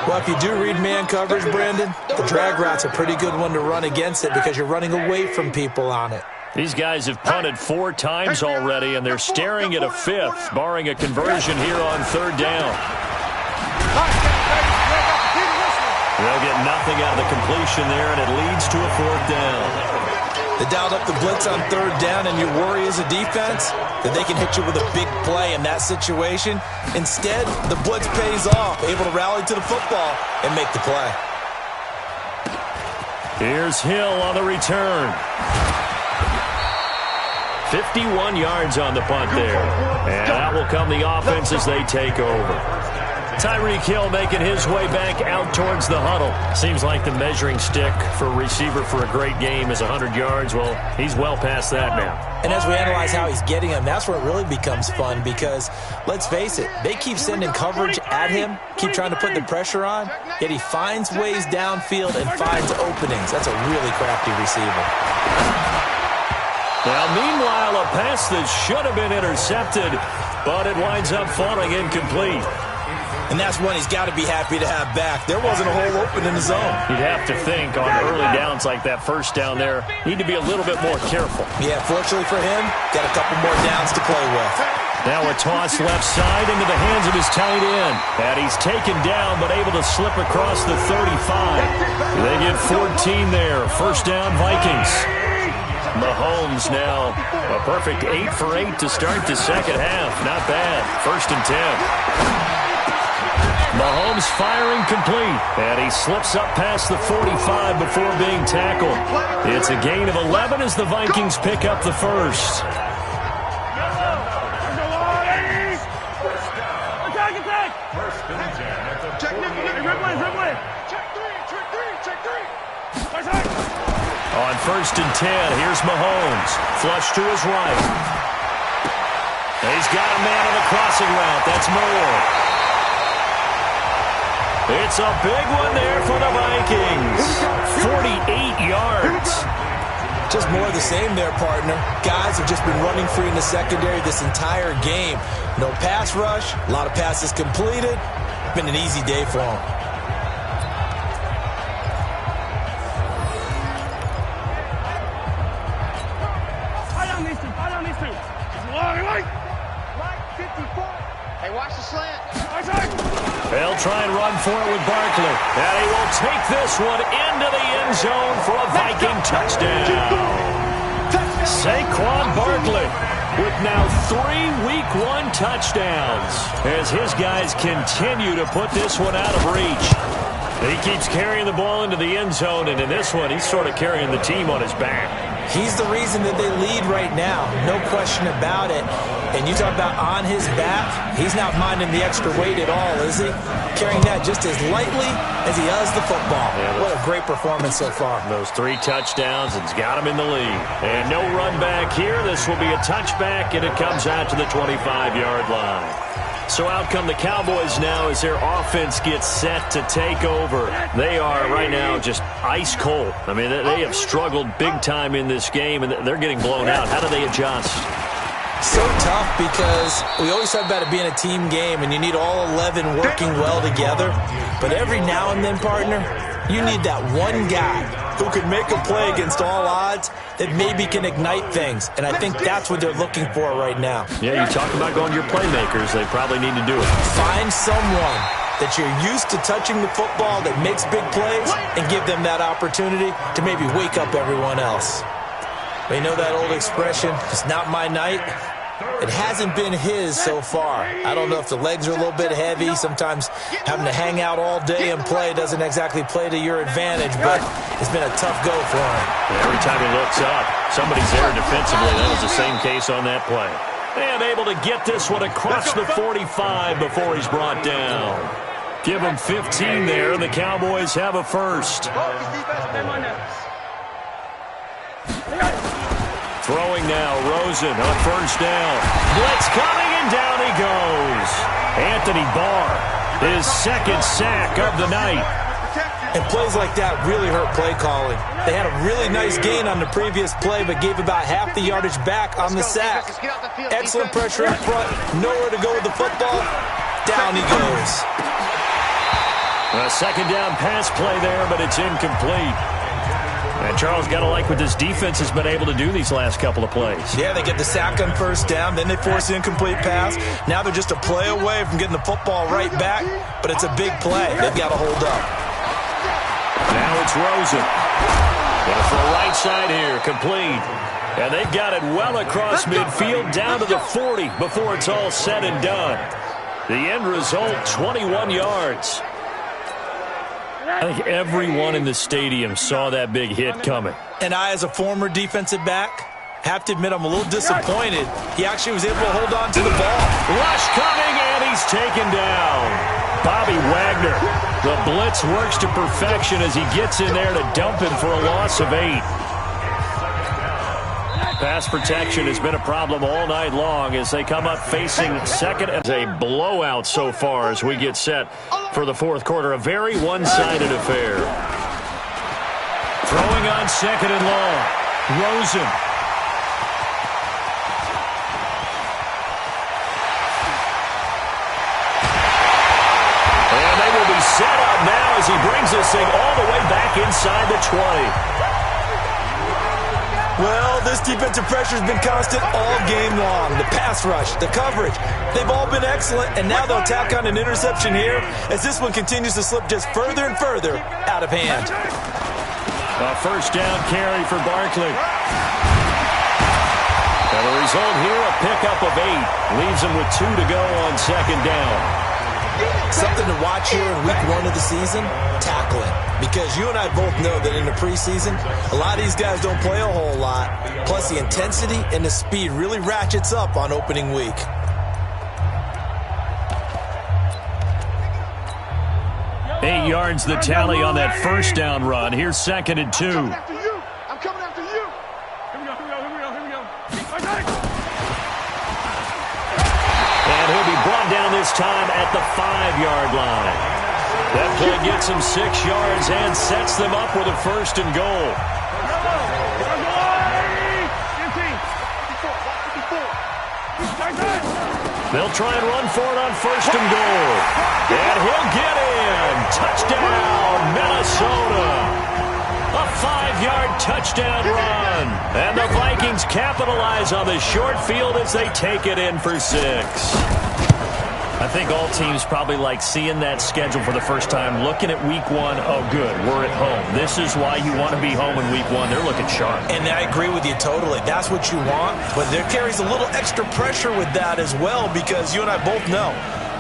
Well, if you do read man coverage, Brandon, the drag route's a pretty good one to run against it because you're running away from people on it. These guys have punted 4 times already, and they're staring at a 5th, barring a conversion here on 3rd down. They'll get nothing out of the completion there, and it leads to a 4th down. They dialed up the blitz on 3rd down, and you worry as a defense that they can hit you with a big play in that situation. Instead, the blitz pays off, able to rally to the football and make the play. Here's Hill on the return. 51 yards on the punt there. And that will come the offense as they take over. Tyreek Hill making his way back out towards the huddle. Seems like the measuring stick for a receiver for a great game is 100 yards. Well, he's well past that now. And as we analyze how he's getting them, that's where it really becomes fun because, let's face it, they keep sending coverage at him, keep trying to put the pressure on, yet he finds ways downfield and finds openings. That's a really crafty receiver. Now, meanwhile, a pass that should have been intercepted, but it winds up falling incomplete. And that's one he's got to be happy to have back. There wasn't a hole open in the zone. You'd have to think on early downs like that first down there, need to be a little bit more careful. Yeah, fortunately for him, got a couple more downs to play with. Now a toss left side into the hands of his tight end. And he's taken down but able to slip across the 35. They get 14 there. First down, Vikings. Mahomes now a perfect 8 for 8 to start the second half. Not bad. First and 10. Mahomes firing complete. And he slips up past the 45 before being tackled. It's a gain of 11 as the Vikings pick up the first. On first and 10, here's Mahomes. Flush to his right. He's got a man on the crossing route. That's Moore. It's a big one there for the Vikings. 48 yards. Just more of the same there, partner. Guys have just been running free in the secondary this entire game. No pass rush, a lot of passes completed. Been an easy day for them. Hey, watch the slant. They'll try and run for it with Barkley. And he will take this one into the end zone for a Viking touchdown. Saquon Barkley with now 3 Week 1 touchdowns as his guys continue to put this one out of reach. He keeps carrying the ball into the end zone, and in this one, he's sort of carrying the team on his back. He's the reason that they lead right now. No question about it. And you talk about on his back, he's not minding the extra weight at all, is he? Carrying that just as lightly as he does the football. Yeah, what a great performance so far. Those 3 touchdowns, and it's got him in the lead. And no run back here. This will be a touchback, and it comes out to the 25-yard line. So out come the Cowboys now as their offense gets set to take over. They are right now just ice cold. I mean, they have struggled big time in this game, and they're getting blown out. How do they adjust? So tough because we always talk about it being a team game, and you need all 11 working well together. But every now and then, partner, you need that one guy who can make a play against all odds that maybe can ignite things. And I think that's what they're looking for right now. Yeah, you talk about going to your playmakers. They probably need to do it. Find someone that you're used to touching the football that makes big plays and give them that opportunity to maybe wake up everyone else. They know that old expression, it's not my night. It hasn't been his so far. I don't know if the legs are a little bit heavy. Sometimes having to hang out all day and play doesn't exactly play to your advantage, but it's been a tough go for him. Every time he looks up, somebody's there defensively. That was the same case on that play. And able to get this one across the 45 before he's brought down. Give him 15 there, and the Cowboys have a first. Throwing now, Rosen on first down. Blitz coming, and down he goes. Anthony Barr, his second sack of the night. And plays like that really hurt play calling. They had a really nice gain on the previous play, but gave about half the yardage back on the sack. Excellent pressure in front, nowhere to go with the football. Down he goes. A second down pass play there, but it's incomplete. And Charles, got to like what this defense has been able to do these last couple of plays. Yeah, they get the sack on first down, then they force the incomplete pass. Now they're just a play away from getting the football right back, but it's a big play. They've got to hold up. Now it's Rosen. Going for the right side here, complete. And they've got it well across midfield, down to the 40 before it's all said and done. The end result, 21 yards. I think everyone in the stadium saw that big hit coming. And I, as a former defensive back, have to admit I'm a little disappointed. He actually was able to hold on to the ball. Rush coming, and he's taken down. Bobby Wagner. The blitz works to perfection as he gets in there to dump him for a loss of 8. Pass protection has been a problem all night long as they come up facing second. It's a blowout so far as we get set for the fourth quarter. A very one-sided affair. Throwing on second and long. Rosen. set up now as he brings this thing all the way back inside the 20. Well, this defensive pressure has been constant all game long. The pass rush, the coverage, they've all been excellent, and now they'll tack on an interception here as this one continues to slip just further and further out of hand. A first down carry for Barkley. And the result here, a pickup of 8. Leaves him with 2 to go on second down. Something to watch here in week 1 of the season, tackling. Because you and I both know that in the preseason, a lot of these guys don't play a whole lot. Plus, the intensity and the speed really ratchets up on opening week. Eight yards the tally on that first down run. Here's 2nd and 2. I'm coming after you. Here we go. And he'll be brought down this time at the 5-yard line. That play gets him 6 yards and sets them up with a first and goal. They'll try and run for it on first and goal. And he'll get in. Touchdown, Minnesota. A 5-yard touchdown run. And the Vikings capitalize on the short field as they take it in for 6. I think all teams probably like seeing that schedule for the first time, looking at week 1. Oh, good, we're at home. This is why you want to be home in week 1. They're looking sharp. And I agree with you totally. That's what you want. But there carries a little extra pressure with that as well, because you and I both know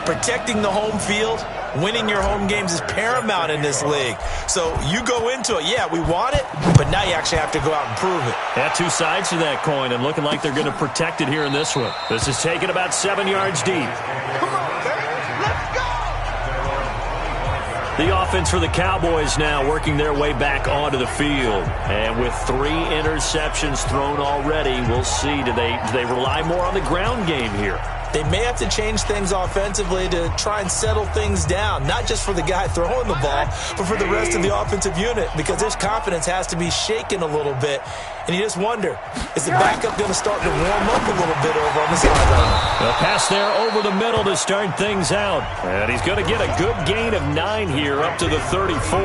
protecting the home field, winning your home games is paramount in this league. So you go into it, yeah, we want it, but now you actually have to go out and prove it. Yeah, 2 sides to that coin, and looking like they're going to protect it here in this one. This is taken about 7 yards deep. The offense for the Cowboys now working their way back onto the field. And with 3 interceptions thrown already, we'll see. Do they rely more on the ground game here? They may have to change things offensively to try and settle things down, not just for the guy throwing the ball, but for the rest of the offensive unit, because their confidence has to be shaken a little bit. And you just wonder, is the backup going to start to warm up a little bit over on the sideline? A pass there over the middle to start things out. And he's going to get a good gain of 9 here up to the 34.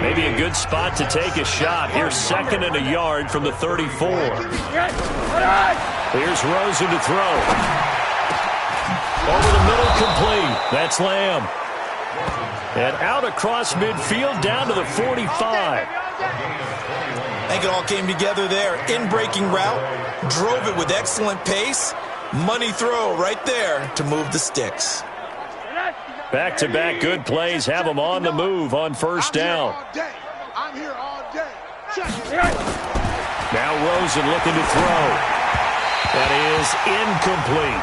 Maybe a good spot to take a shot. Here's 2nd and a yard from the 34. Here's Rosen to throw. Over the middle, complete. That's Lamb. And out across midfield down to the 45. I think it all came together there. In-breaking route, drove it with excellent pace. Money throw right there to move the sticks. Back-to-back good plays have them on the move on first down. I'm here all day. Now Rosen looking to throw. That is incomplete.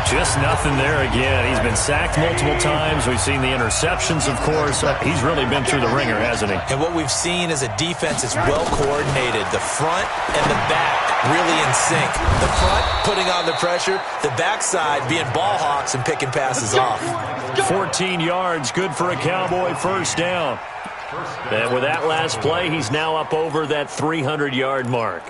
Just nothing there again. He's been sacked multiple times. We've seen the interceptions, of course. He's really been through the ringer, hasn't he? And what we've seen is a defense that's well coordinated. The front and the back really in sync. The front putting on the pressure, the backside being ball hawks and picking passes off. 14 yards, good for a Cowboy first down. And with that last play, he's now up over that 300-yard mark.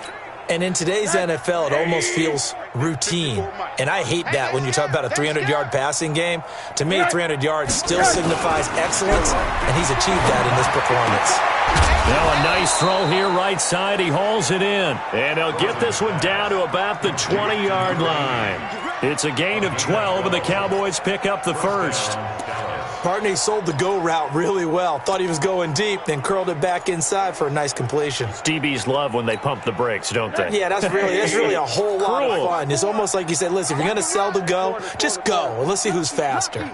And in today's NFL, it almost feels routine. And I hate that when you talk about a 300-yard passing game. To me, 300 yards still signifies excellence, and he's achieved that in this performance. Now a nice throw here right side. He hauls it in. And he'll get this one down to about the 20-yard line. It's a gain of 12, and the Cowboys pick up the first. Partner, he sold the go route really well. Thought he was going deep, then curled it back inside for a nice completion. DBs love when they pump the brakes, don't they? Yeah, that's really a whole lot of fun. It's almost like you said, listen, if you're going to sell the go, just go, and let's see who's faster.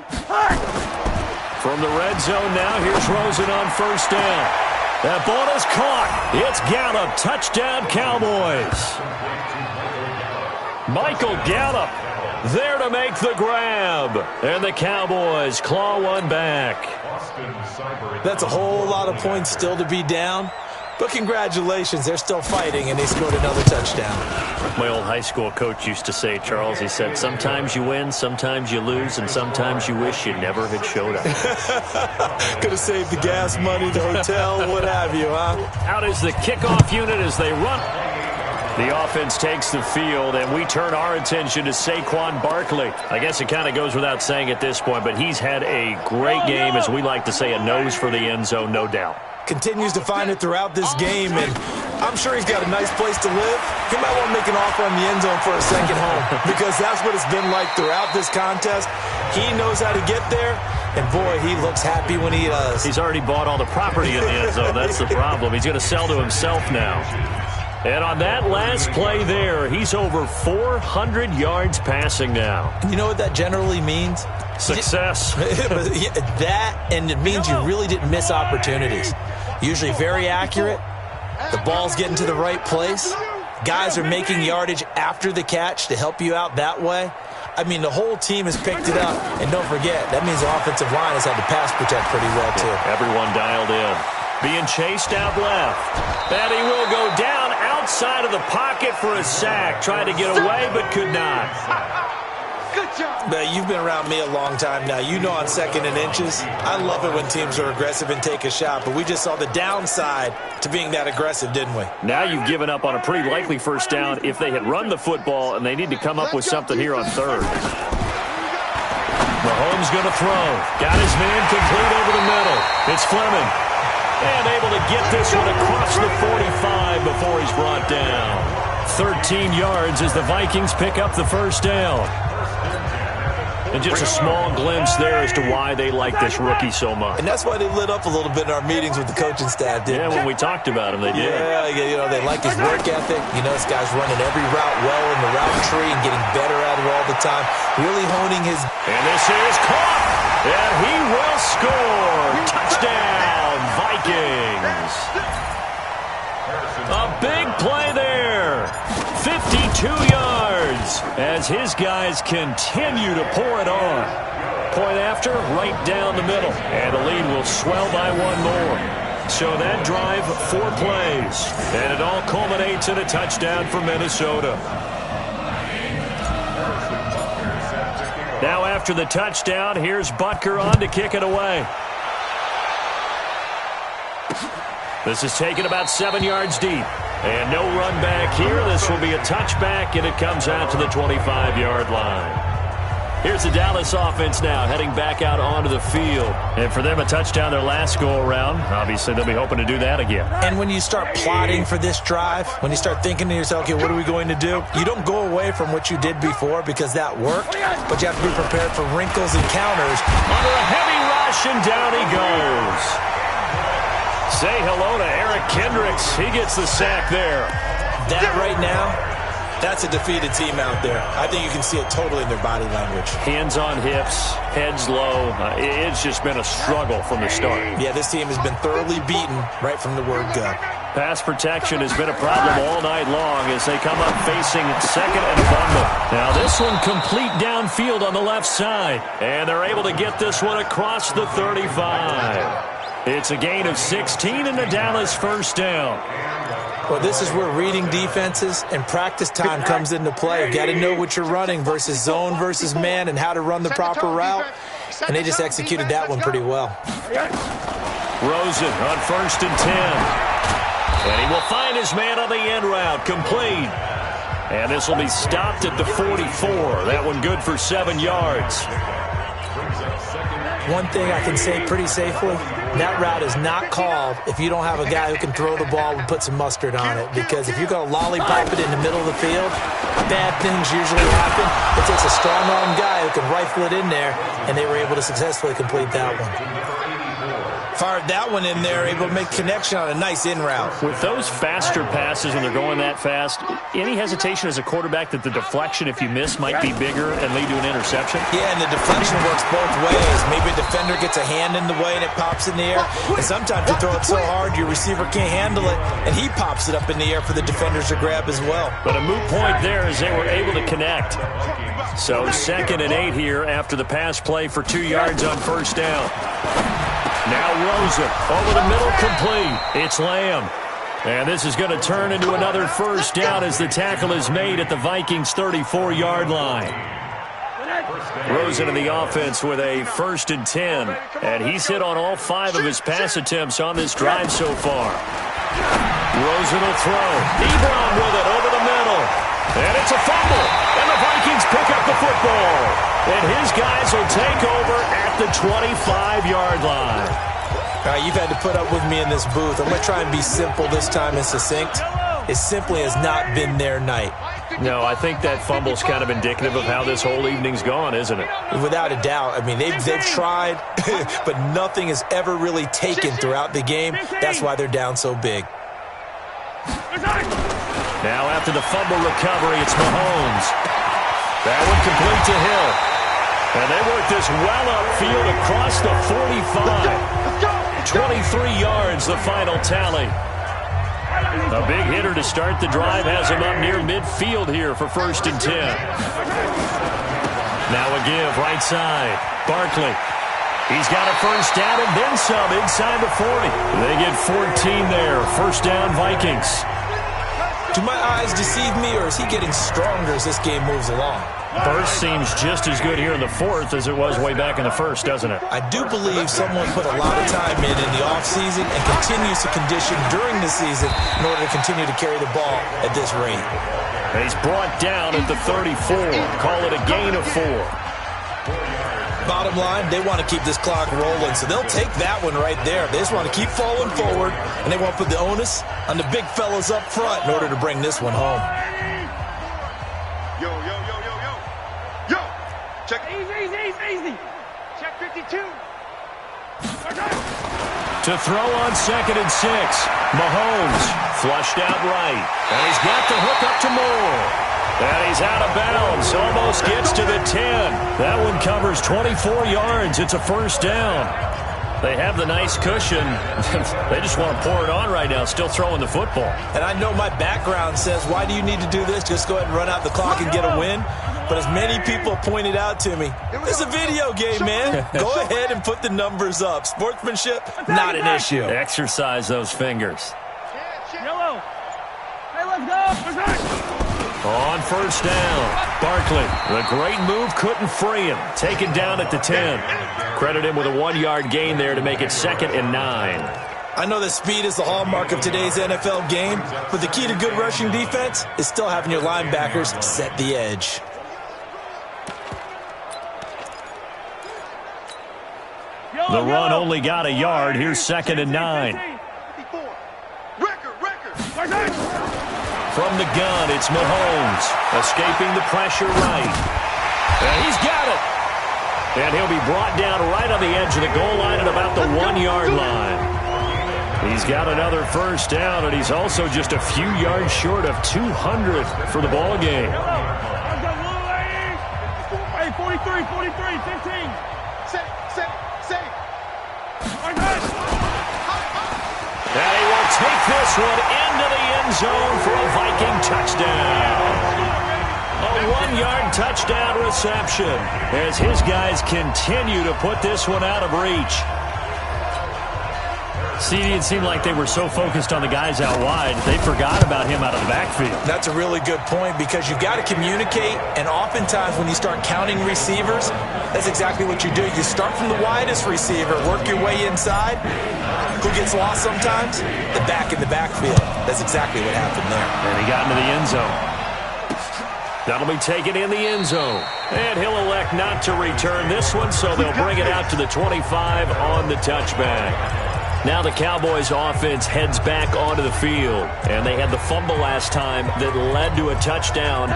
From the red zone now, here's Rosen on first down. That ball is caught. It's Gallup. Touchdown, Cowboys. Michael Gallup there to make the grab. And the Cowboys claw one back. That's a whole lot of points still to be down. But congratulations, they're still fighting, and they scored another touchdown. My old high school coach used to say, Charles, he said, sometimes you win, sometimes you lose, and sometimes you wish you never had showed up. Could have saved the gas money, the hotel, what have you, huh? Out is the kickoff unit as they run. The offense takes the field, and we turn our attention to Saquon Barkley. I guess it kind of goes without saying at this point, but he's had a great game, as we like to say, a nose for the end zone, no doubt. Continues to find it throughout this game, and I'm sure he's got a nice place to live. He might want to make an offer on the end zone for a second home, because that's what it's been like throughout this contest. He knows how to get there, and boy, he looks happy when he does. He's already bought all the property in the end zone. That's the problem. He's going to sell to himself now. And on that last play there, he's over 400 yards passing now. You know what that generally means? Success. That, and it means you really didn't miss opportunities. Usually very accurate. The ball's getting to the right place. Guys are making yardage after the catch to help you out that way. I mean, the whole team has picked it up. And don't forget, that means the offensive line has had to pass protect pretty well, too. Everyone dialed in. Being chased out left. And he will go down outside of the pocket for a sack. Tried to get away, but could not. Good job. But you've been around me a long time now. You know on 2nd and inches, I love it when teams are aggressive and take a shot. But we just saw the downside to being that aggressive, didn't we? Now you've given up on a pretty likely first down if they had run the football, and they need to come up with something here on 3rd. Mahomes going to throw. Got his man complete over the middle. It's Fleming. And able to get this one across the 45 before he's brought down. 13 yards as the Vikings pick up the first down. And just a small glimpse there as to why they like this rookie so much. And that's why they lit up a little bit in our meetings with the coaching staff, didn't they? When we talked about him, they did. Yeah, you know, they like his work ethic. You know, this guy's running every route well in the route tree and getting better at it all the time. Really honing his... And this is caught! And he will score! Touchdown, Vikings! A big play there. 52 yards as his guys continue to pour it on. Point after, right down the middle. And the lead will swell by one more. So that drive, 4 plays. And it all culminates in a touchdown for Minnesota. Now after the touchdown, here's Butker on to kick it away. This is taken about 7 yards deep. And no run back here. This will be a touchback, and it comes out to the 25-yard line. Here's the Dallas offense now heading back out onto the field. And for them, a touchdown their last go-around. Obviously, they'll be hoping to do that again. And when you start plotting for this drive, when you start thinking to yourself, okay, what are we going to do? You don't go away from what you did before because that worked, but you have to be prepared for wrinkles and counters. Under a heavy rush, and down he goes. Say hello to Eric Kendricks. He gets the sack there. That right now, that's a defeated team out there. I think you can see it totally in their body language. Hands on hips, heads low. It's just been a struggle from the start. Yeah, this team has been thoroughly beaten right from the word go. Pass protection has been a problem all night long as they come up facing 2nd and bundle. Now this one complete downfield on the left side. And they're able to get this one across the 35. It's a gain of 16 in the Dallas first down. Well, this is where reading defenses and practice time comes into play. You got to know what you're running versus zone versus man and how to run the proper route. And they just executed that one pretty well. Rosen on 1st and 10. And he will find his man on the end route, complete. And this will be stopped at the 44. That one good for 7 yards. One thing I can say pretty safely, that route is not called if you don't have a guy who can throw the ball and put some mustard on it. Because if you're going to lollipop it in the middle of the field, bad things usually happen. It takes a strong-arm guy who can rifle it in there, and they were able to successfully complete that one. Fired that one in there, able to make connection on a nice in route. With those faster passes when they're going that fast, any hesitation as a quarterback that the deflection, if you miss, might be bigger and lead to an interception? Yeah, and the deflection works both ways. Maybe a defender gets a hand in the way and it pops in the air. And sometimes you throw it so hard your receiver can't handle it, and he pops it up in the air for the defenders to grab as well. But a moot point there as they were able to connect. So 2nd and 8 here after the pass play for 2 yards on first down. Now Rosen over the middle, complete. It's Lamb. And this is going to turn into another first down as the tackle is made at the Vikings' 34-yard line. Rosen in the offense with a 1st and 10. And he's hit on all 5 of his pass attempts on this drive so far. Rosen will throw. Ebron with it over the middle. And it's a fumble. And the Vikings pick up the football. And his guys will take over at the 25-yard line. All right, you've had to put up with me in this booth. I'm going to try and be simple this time and succinct. It simply has not been their night. No, I think that fumble's kind of indicative of how this whole evening's gone, isn't it? Without a doubt. I mean, they've tried, but nothing has ever really taken throughout the game. That's why they're down so big. Now after the fumble recovery, it's Mahomes. That one complete to Hill. And they work this well upfield across the 45. 23 yards, the final tally. A big hitter to start the drive has him up near midfield here for 1st and 10. Now a give right side. Barkley. He's got a first down and then some inside the 40. They get 14 there. First down, Vikings. Do my eyes deceive me, or is he getting stronger as this game moves along? Burst seems just as good here in the 4th as it was way back in the 1st, doesn't it? I do believe someone put a lot of time in the offseason and continues to condition during the season in order to continue to carry the ball at this rate. He's brought down at the 34. Call it a gain of 4. Bottom line, they want to keep this clock rolling, so they'll take that one right there. They just want to keep falling forward, and they want to put the onus on the big fellas up front in order to bring this one home. Yo, yo, yo, yo, yo. Yo. Check. Easy. Check 52. To throw on 2nd and 6. Mahomes flushed out right. And he's got the hook up to Moore. And he's out of bounds. Almost gets to the 10. That one covers 24 yards. It's a first down. They have the nice cushion. They just want to pour it on right now, still throwing the football. And I know my background says, why do you need to do this? Just go ahead and run out the clock and get a win. But as many people pointed out to me, it's a video game, man. Go ahead and put the numbers up. Sportsmanship, not an issue. Exercise those fingers. Yellow. Hey, let's go. On first down, Barkley. The great move couldn't free him. Taken down at the 10. Credit him with a 1-yard gain there to make it 2nd and 9. I know that speed is the hallmark of today's NFL game, but the key to good rushing defense is still having your linebackers set the edge. The run only got a yard. Here's 2nd and 9. From the gun, it's Mahomes. Escaping the pressure right. And he's got it. And he'll be brought down right on the edge of the goal line at about the 1-yard line. He's got another first down, and he's also just a few yards short of 200 for the ball game. Hey, 43, 15. Set. And he will take this one into the end zone for a Viking touchdown. A 1-yard touchdown reception as his guys continue to put this one out of reach. See, it seemed like they were so focused on the guys out wide, they forgot about him out of the backfield. That's a really good point because you've got to communicate, and oftentimes when you start counting receivers, that's exactly what you do. You start from the widest receiver, work your way inside. Who gets lost sometimes? The back in the backfield. That's exactly what happened there. And he got into the end zone. That'll be taken in the end zone. And he'll elect not to return this one, so they'll bring it out to the 25 on the touchback. Now the Cowboys offense heads back onto the field. And they had the fumble last time that led to a touchdown.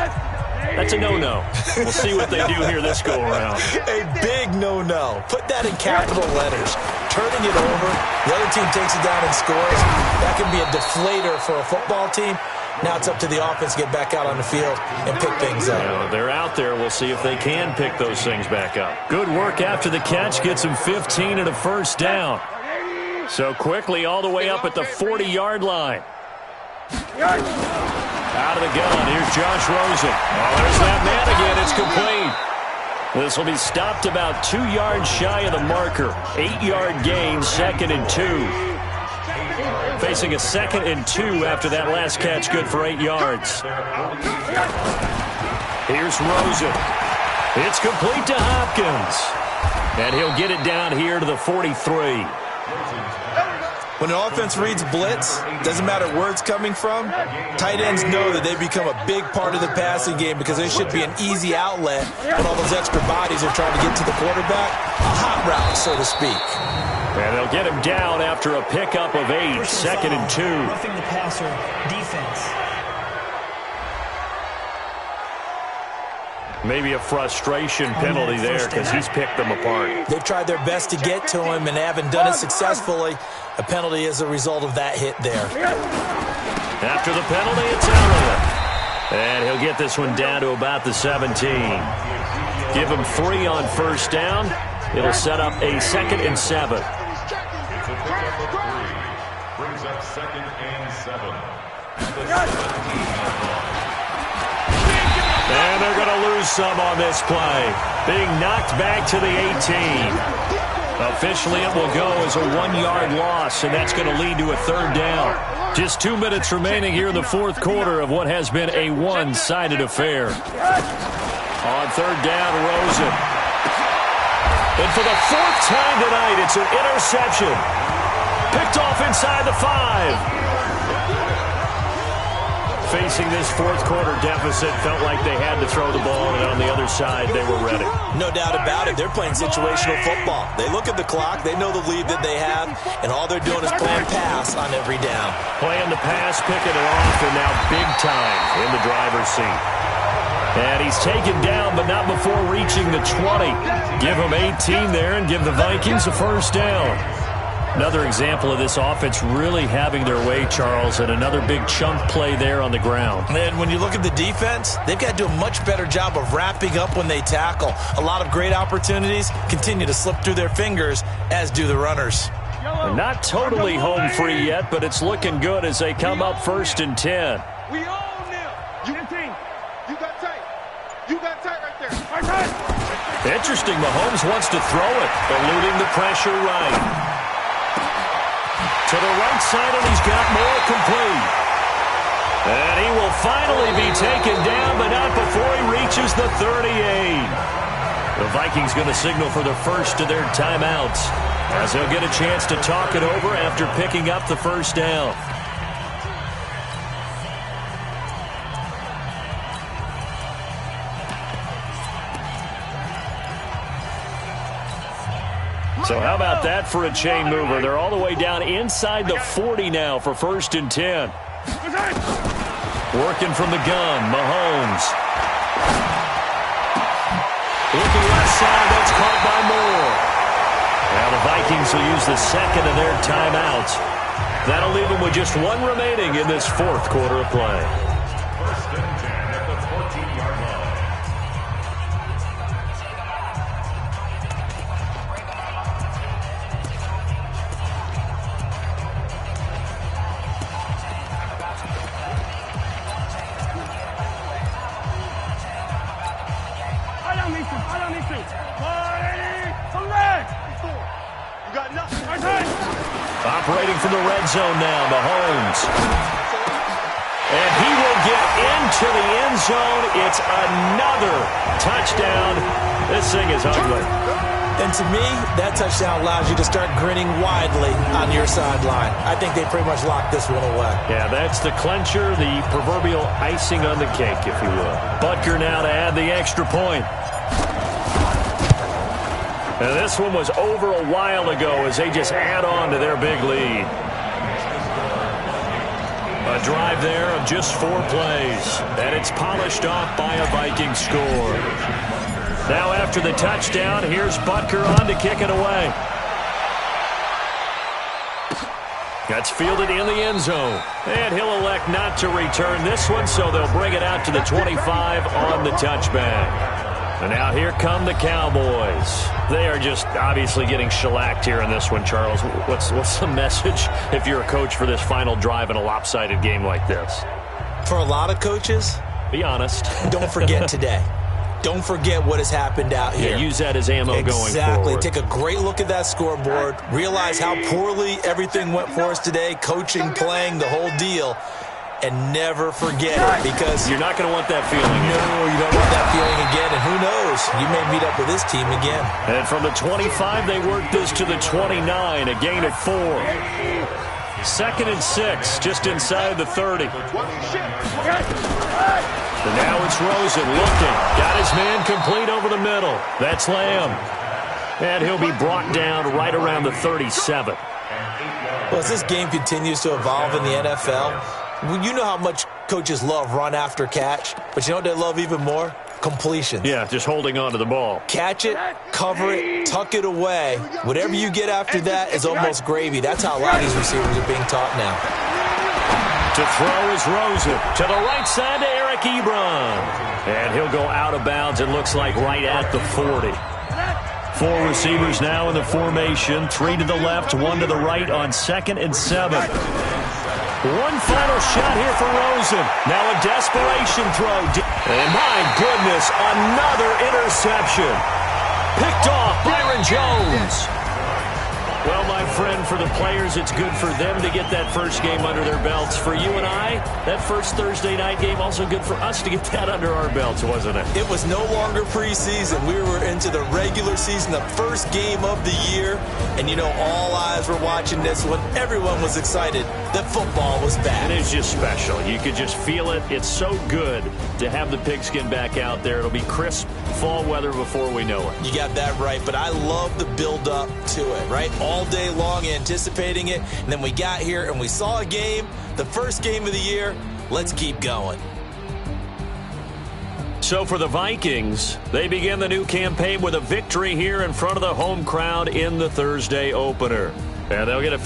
That's a no-no. We'll see what they do here this go-around. A big no-no. Put that in capital letters. Turning it over, the other team takes it down and scores. That can be a deflator for a football team. Now it's up to the offense to get back out on the field and pick things up. Well, they're out there. We'll see if they can pick those things back up. Good work after the catch. Gets them 15 and a first down. So quickly all the way up at the 40-yard line. Out of the gun. Here's Josh Rosen. Oh, there's that man again. It's complete. This will be stopped about 2 yards shy of the marker. 8-yard gain, 2nd and 2. Facing a 2nd and 2 after that last catch, good for 8 yards. Here's Rosen. It's complete to Hopkins. And he'll get it down here to the 43. When When an offense reads blitz, doesn't matter where it's coming from, tight ends know that they become a big part of the passing game because they should be an easy outlet when all those extra bodies are trying to get to the quarterback. A hot route, so to speak. And they'll get him down after a pickup of 8, 2nd and 2. Roughing the passer defense. Maybe a frustration penalty there because he's picked them apart. They've tried their best to get to him and haven't done it successfully. A penalty is a result of that hit there. After the penalty, it's out. And he'll get this one down to about the 17. Give him 3 on first down. It'll set up a 2nd and 7. Brings up 2nd and 7. And they're going to lose some on this play. Being knocked back to the 18. Officially, it will go as a 1-yard loss, and that's going to lead to a 3rd down. Just 2 minutes remaining here in the 4th quarter of what has been a one-sided affair. On 3rd down, Rosen. And for the 4th time tonight, it's an interception. Picked off inside the 5. Facing this 4th quarter deficit, felt like they had to throw the ball, and on the other side, they were ready. No doubt about it. They're playing situational football. They look at the clock. They know the lead that they have, and all they're doing is playing pass on every down. Playing the pass, picking it off, and now big time in the driver's seat. And he's taken down, but not before reaching the 20. Give him 18 there and give the Vikings a 1st down. Another example of this offense really having their way, Charles, and another big chunk play there on the ground. And when you look at the defense, they've got to do a much better job of wrapping up when they tackle. A lot of great opportunities continue to slip through their fingers, as do the runners. Not totally home free yet, but it's looking good as they come up 1st and 10. We own them. You got tight. You got tight right there. Tight. Interesting, Mahomes wants to throw it, eluding the pressure right. To the right side, and he's got more complete. And he will finally be taken down, but not before he reaches the 38. The Vikings going to signal for the first of their timeouts, as they'll get a chance to talk it over after picking up the 1st down. So how about that for a chain mover? They're all the way down inside the 40 now for 1st and 10. Working from the gun, Mahomes. Looking left side, that's caught by Moore. Now the Vikings will use the 2nd of their timeouts. That'll leave them with just 1 remaining in this 4th quarter of play. 1st and 10 at the 14-yard line. Operating from the red zone now, Mahomes. And he will get into the end zone. It's another touchdown. This thing is ugly. And to me, that touchdown allows you to start grinning widely on your sideline. I think they pretty much locked this one away. Yeah, that's the clincher, the proverbial icing on the cake, if you will. Butker now to add the extra point. And this one was over a while ago as they just add on to their big lead. A drive there of just 4 plays, and it's polished off by a Viking score. Now after the touchdown, here's Butker on to kick it away. That's fielded in the end zone. And he'll elect not to return this one, so they'll bring it out to the 25 on the touchback. And now here come the Cowboys. They are just obviously getting shellacked here in this one, Charles. What's the message if you're a coach for this final drive in a lopsided game like this? For a lot of coaches, be honest. Don't forget today. Don't forget what has happened out here. Yeah, use that as ammo going forward. Exactly. Take a great look at that scoreboard. Realize how poorly everything went for us today. Coaching, playing, the whole deal. And never forget it, because you're not going to want that feeling again. No, you don't want that feeling again. And who knows? You may meet up with this team again. And from the 25, they work this to the 29, a gain of 4. 2nd and 6, just inside the 30. And now it's Rosen looking. Got his man complete over the middle. That's Lamb. And he'll be brought down right around the 37. Well, as this game continues to evolve in the NFL, you know how much coaches love run after catch, but you know what they love even more? Completions. Yeah, just holding on to the ball. Catch it, cover it, tuck it away. Whatever you get after that is almost gravy. That's how a lot of these receivers are being taught now. To throw is Rosen. To the right side to Eric Ebron. And he'll go out of bounds, it looks like, right at the 40. 4 receivers now in the formation. 3 to the left, 1 to the right on 2nd and 7. One final shot here for Rosen. Now a desperation throw. And my goodness, another interception. Picked off Byron Jones. Well, my friend, for the players, it's good for them to get that first game under their belts. For you and I, that first Thursday night game, also good for us to get that under our belts, wasn't it? It was no longer preseason. We were into the regular season, the first game of the year. And, you know, all eyes were watching this one. Everyone was excited that football was back. And it's just special. You could just feel it. It's so good to have the pigskin back out there. It'll be crisp fall weather before we know it. You got that right, but I love the build-up to it, right? All day long anticipating it, and then we got here and we saw a game, the first game of the year. Let's keep going. So for the Vikings, they begin the new campaign with a victory here in front of the home crowd in the Thursday opener. And they'll get a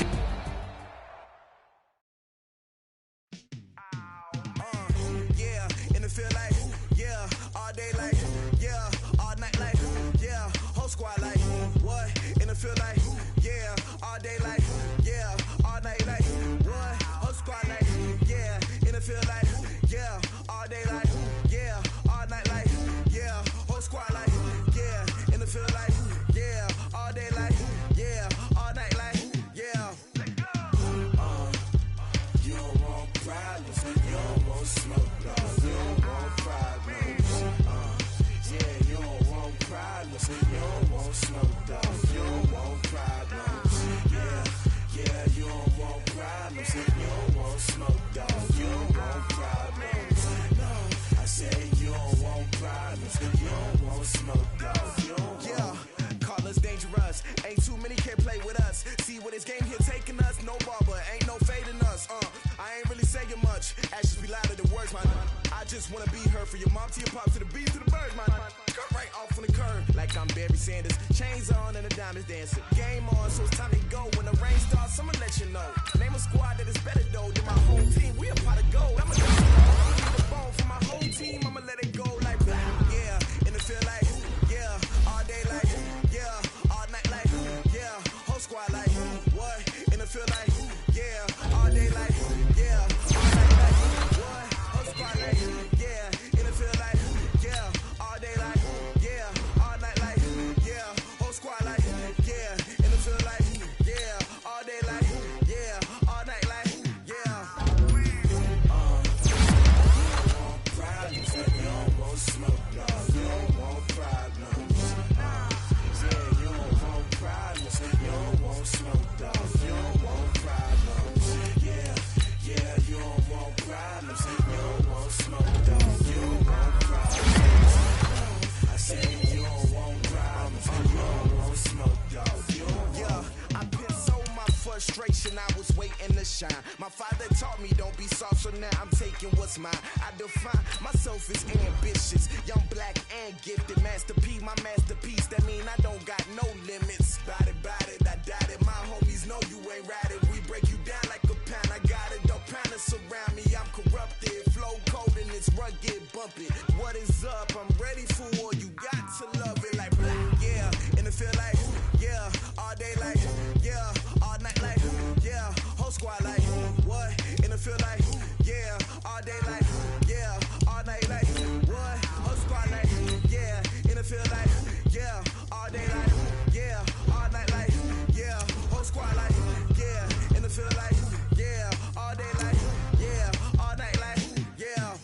My father taught me don't be soft, so now I'm taking what's mine. I define myself as ambitious, young, black, and gifted. Master P, my masterpiece. That mean I don't got no limits. Bout it, I doubt it. My homies know you ain't ratted. We break you down like a pound. I got it, don't pound us around me. I'm corrupted, flow cold and it's rugged, bumpy. What is up? I'm ready for war. You got to love it like black, yeah. And it feel like, yeah, all day like, yeah, all night like, yeah, whole squad like, what? And it feel like, yeah, all day like, yeah, all night like, what? Whole squad like, yeah, and it feel like, yeah, all day like, yeah, all night like, yeah, whole squad like, yeah, and it feel like, yeah, all day like, yeah, all night like, yeah.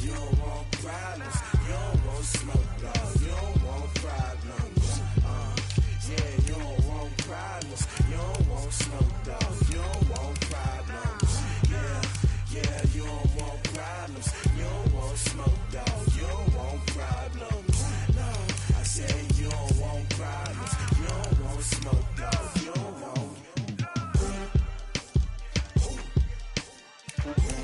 You don't want problems, you don't want smoke, dog, you don't want problems. Yeah, you don't want problems, you don't want smoke. Yeah.